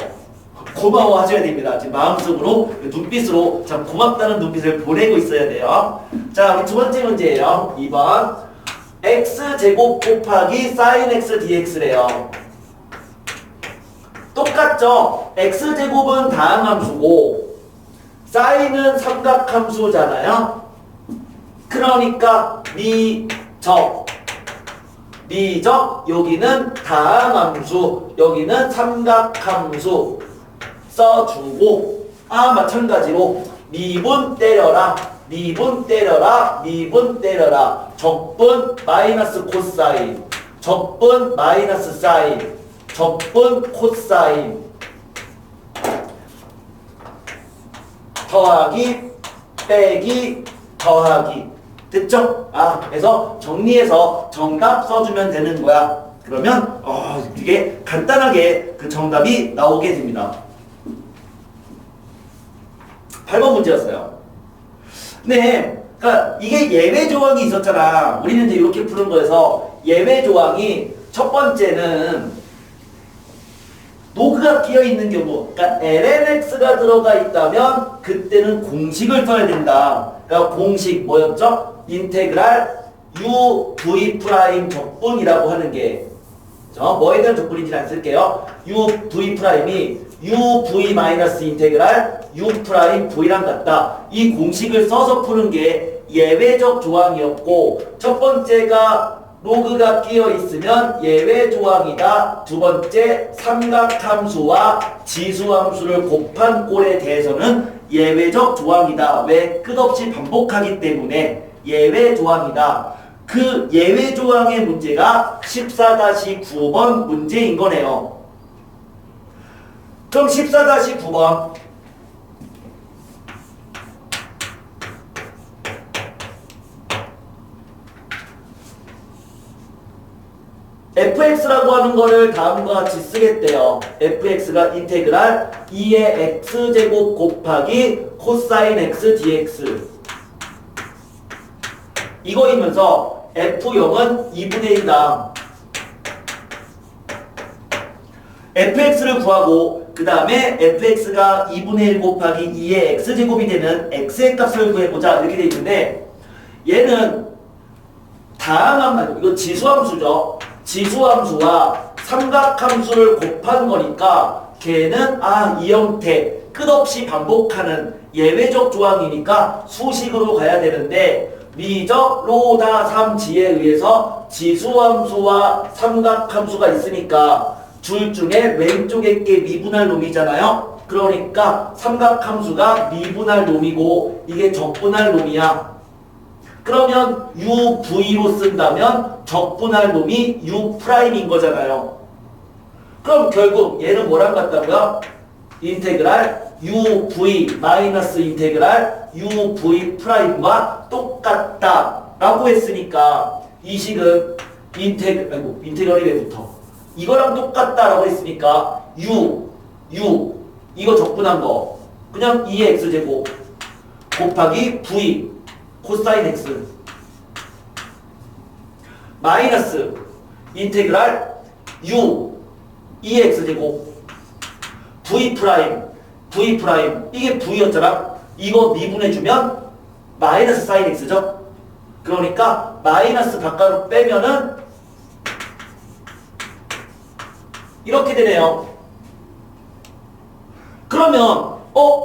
[SPEAKER 1] 고마워하셔야 됩니다. 지금 마음속으로, 눈빛으로 참 고맙다는 눈빛을 보내고 있어야 돼요. 자, 우리 두 번째 문제예요. 2번. x제곱 곱하기 sin x dx래요. 똑같죠? x제곱은 다항함수고 sin은 삼각함수잖아요. 그러니까 미적 여기는 다항함수 여기는 삼각함수 써주고 마찬가지로 미분 때려라 적분 마이너스 코사인 적분 마이너스 사인 적분 코사인 더하기 빼기 더하기 됐죠? 그래서 정리해서 정답 써주면 되는 거야. 그러면 이게 간단하게 그 정답이 나오게 됩니다. 8번 문제였어요. 네, 그러니까 이게 예외 조항이 있었잖아. 우리는 이제 이렇게 푸는 거에서 예외 조항이 첫 번째는 로그가 끼어 있는 경우, 그러니까 lnx가 들어가 있다면 그때는 공식을 써야 된다. 그러니까 공식 뭐였죠? 인테그랄 uv 프라임 적분이라고 하는 게 뭐에 대한 적분인지는 안 쓸게요. uv 프라임이 uv 마이너스 인테그랄 u 프라임 v랑 같다. 이 공식을 써서 푸는 게 예외적 조항이었고 첫 번째가 로그가 끼어 있으면 예외 조항이다. 두 번째 삼각함수와 지수함수를 곱한 꼴에 대해서는 예외적 조항이다. 왜? 끝없이 반복하기 때문에 예외 조항이다. 그 예외 조항의 문제가 14-9번 문제인 거네요. 그럼 14-9번 fx라고 하는 거를 다음과 같이 쓰겠대요. fx가 인테그랄 2의 x제곱 곱하기 코사인 x dx 이거이면서 f0은 2분의 1당 fx를 구하고 그 다음에 fx가 2분의 1 곱하기 2의 x제곱이 되는 x의 값을 구해보자 이렇게 돼 있는데 얘는 다항함 이거 지수함수죠. 지수함수와 삼각함수를 곱한 거니까 걔는 이 형태 끝없이 반복하는 예외적 조항이니까 수식으로 가야 되는데 미적 로다 3지에 의해서 지수함수와 삼각함수가 있으니까 둘 중에 왼쪽에 게 미분할 놈이잖아요. 그러니까 삼각함수가 미분할 놈이고 이게 적분할 놈이야. 그러면 UV로 쓴다면 적분할 놈이 U'인 거잖아요. 그럼 결국 얘는 뭐랑 같다고요? 인테그랄 UV 마이너스 인테그랄 UV'과 똑같다 라고 했으니까 이 식은 인테그럴이 왜 붙어? 이거랑 똑같다 라고 했으니까 U 이거 적분한 거 그냥 2의 x제곱 곱하기 V 코사인 x 마이너스 인테그랄 u 2의 x제곱 v 프라임 이게 v였잖아. 이거 미분해주면 마이너스 사인 x죠. 그러니까 마이너스 바깥으로 빼면은 이렇게 되네요. 그러면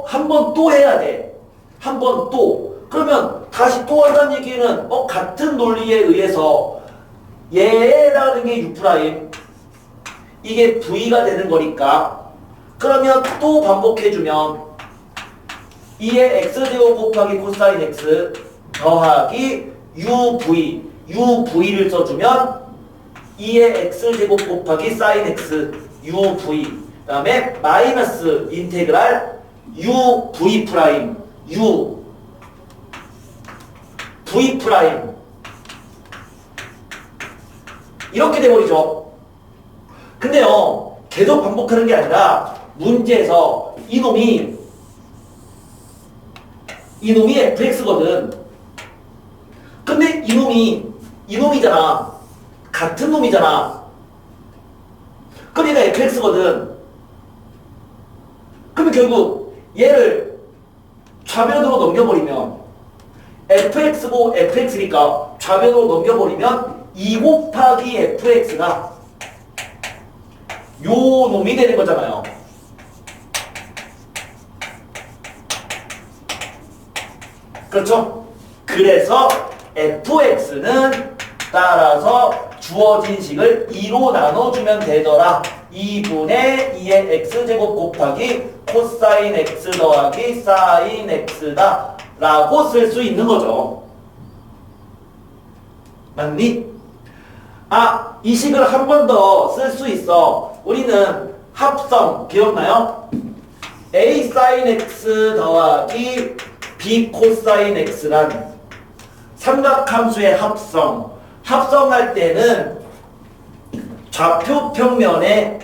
[SPEAKER 1] 한 번 또 해야 돼. 한 번 또. 그러면 다시 또 한다는 얘기는 같은 논리에 의해서 얘라는 게 U 프라임 이게 V가 되는 거니까 그러면 또 반복해주면 2의 X제곱 곱하기 코사인 X 더하기 UV를 써주면 2의 X제곱 곱하기 사인 X UV 그 다음에 마이너스 인테그랄 UV 프라임 V 프라임 이렇게 돼버리죠. 근데요 계속 반복하는 게 아니라 문제에서 이놈이 fx거든. 근데 이놈이잖아. 같은 놈이잖아. 그럼 얘가 fx거든. 그러면 결국 얘를 좌변으로 넘겨버리면 fx고 fx니까 좌변으로 넘겨버리면 2 곱하기 fx가 요 놈이 되는 거잖아요. 그렇죠? 그래서 fx는 따라서 주어진 식을 2로 나눠주면 되더라. 2분의 2의 x제곱 곱하기 코사인 x 더하기 사인 x다 라고 쓸 수 있는 거죠. 맞니? 이 식을 한 번 더 쓸 수 있어. 우리는 합성 기억나요? a 사인 x 더하기 b 코사인 x란 삼각함수의 합성할 때는 좌표 평면에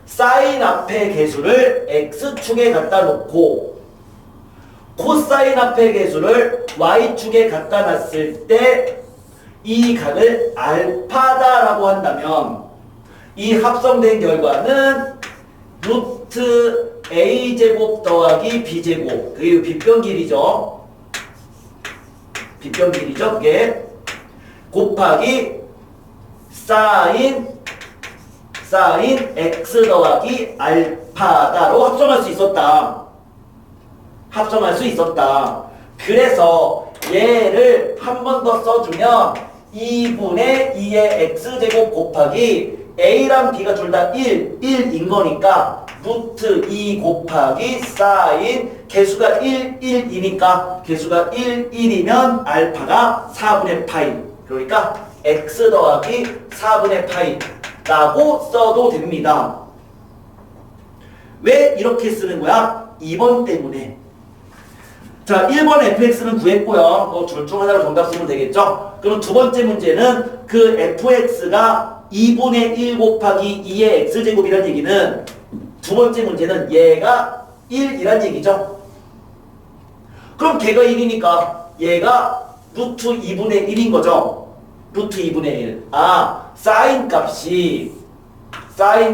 [SPEAKER 1] 사인 앞의 개수를 x축에 갖다 놓고 코사인 앞의 개수를 y축에 갖다 놨을 때 이 각을 알파다라고 한다면 이 합성된 결과는 루트 a제곱 더하기 b제곱 그리고 빗변길이죠. 그게 곱하기 사인 x 더하기 알파다로 합성할 수 있었다. 그래서 얘를 한 번 더 써주면 2분의 2의 x제곱 곱하기 a랑 b가 둘 다 1인 거니까 루트 2 곱하기 사인 개수가 1이니까 개수가 1이면 알파가 4분의 파이 그러니까 x 더하기 4분의 파이 라고 써도 됩니다. 왜 이렇게 쓰는 거야? 2번 때문에. 자, 1번 fx는 구했고요. 둘 중 하나로 정답 쓰면 되겠죠? 그럼 두 번째 문제는 그 fx가 2분의 1 곱하기 2의 x제곱이라는 얘기는 두 번째 문제는 얘가 1이란 얘기죠? 그럼 걔가 1이니까 얘가 루트 2분의 1인 거죠? 루트 2분의 1. 사인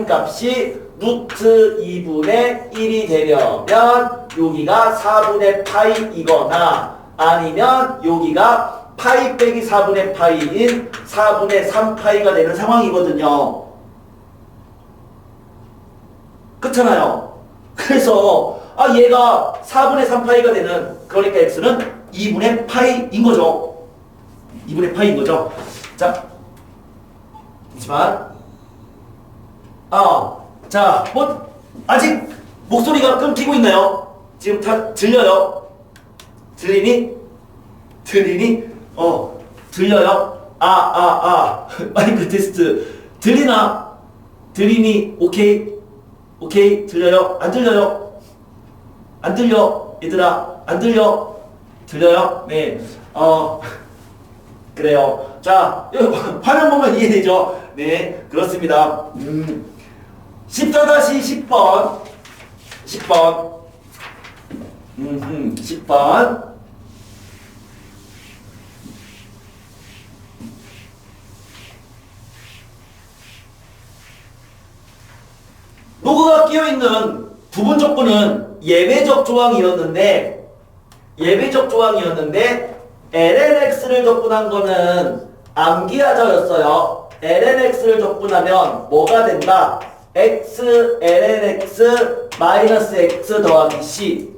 [SPEAKER 1] 값이 루트 2분의 1이 되려면 여기가 4분의 파이이거나 아니면 여기가 파이 빼기 4분의 파이인 4분의 3파이가 되는 상황이거든요. 그렇잖아요. 그래서 얘가 4분의 3파이가 되는 그러니까 x는 2분의 파이인 거죠. 2분의 파이인 거죠. 자, 잠시만. 자, 아직 목소리가 끊기고 있나요? 지금 다 들려요? 들리니? 들려요? 마이크 테스트. 들리니? 오케이? 들려요? 안 들려요? 안 들려? 얘들아, 안 들려? 들려요? 네. 그래요. 자, 화면 보면 이해되죠? 네, 그렇습니다. 14-10번. 10번. 로그가 끼어있는 부분 족보는 예외적 조항이었는데 lnx를 적분한 거는 암기하자였어요. lnx를 적분하면 뭐가 된다? x ln x 마이너스 x 더하기 c.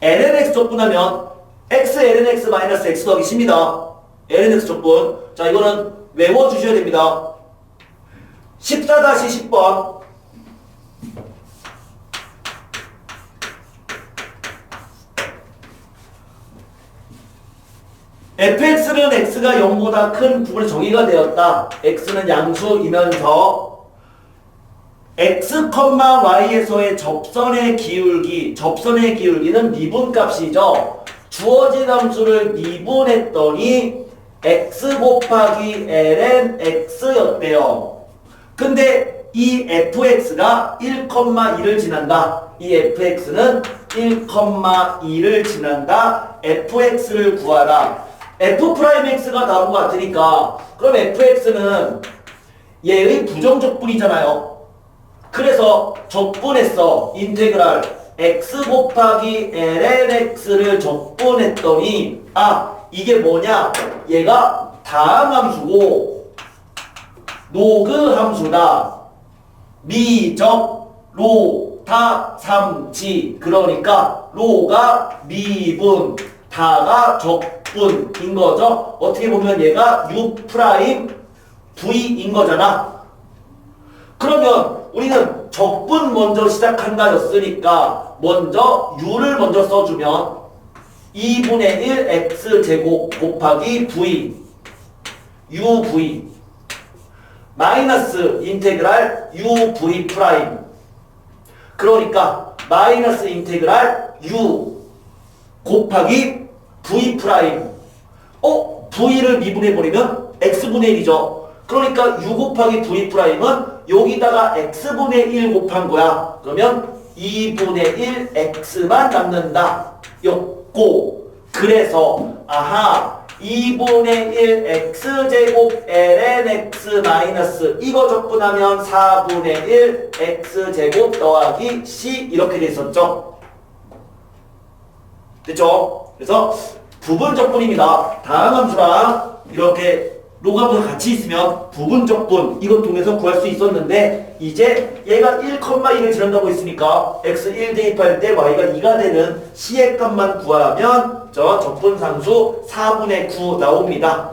[SPEAKER 1] ln x 적분하면 x ln x 마이너스 x 더하기 c입니다. ln x 적분. 자, 이거는 외워주셔야 됩니다. 14-10번. fx는 x가 0보다 큰 부분의 정의가 되었다. x는 양수이면서 x, y에서의 접선의 기울기는 미분값이죠. 주어진 함수를 미분했더니 x 곱하기 ln x였대요. 근데 이 fx가 1,2를 지난다. 이 fx는 1,2를 지난다. fx를 구하라. f'x가 나온 것 같으니까 그럼 fx는 얘의 부정적분이잖아요. 그래서 적분했어. 인테그랄 x 곱하기 ln x를 적분했더니 이게 뭐냐? 얘가 다항함수고 노그 함수다. 미적 로, 다, 삼, 지. 그러니까 로가 미분, 다가 적분인 거죠. 어떻게 보면 얘가 U 프라임 V인 거잖아. 그러면 우리는 적분 먼저 시작한다 였으니까 먼저 U를 먼저 써주면 2분의 1 X제곱 곱하기 V UV 마이너스 인테그랄 UV 프라임. 그러니까 마이너스 인테그랄 U 곱하기 V 프라임. V를 미분해버리면 X분의 1이죠. 그러니까 U 곱하기 V 프라임은 여기다가 X분의 1 곱한 거야. 그러면 2분의 1 X만 남는다. 였고, 그래서 2분의 1 X제곱 ln X 마이너스 이거 적분하면 4분의 1 X제곱 더하기 C 이렇게 돼 있었죠. 됐죠? 그래서 부분 적분입니다. 다음 함수랑 이렇게 로가분이 같이 있으면 부분 적분 이것 통해서 구할 수 있었는데 이제 얘가 1,2를 지난다고 했으니까 x1 대입할 때 y가 2가 되는 c의 값만 구하면 저 적분상수 4분의 9 나옵니다.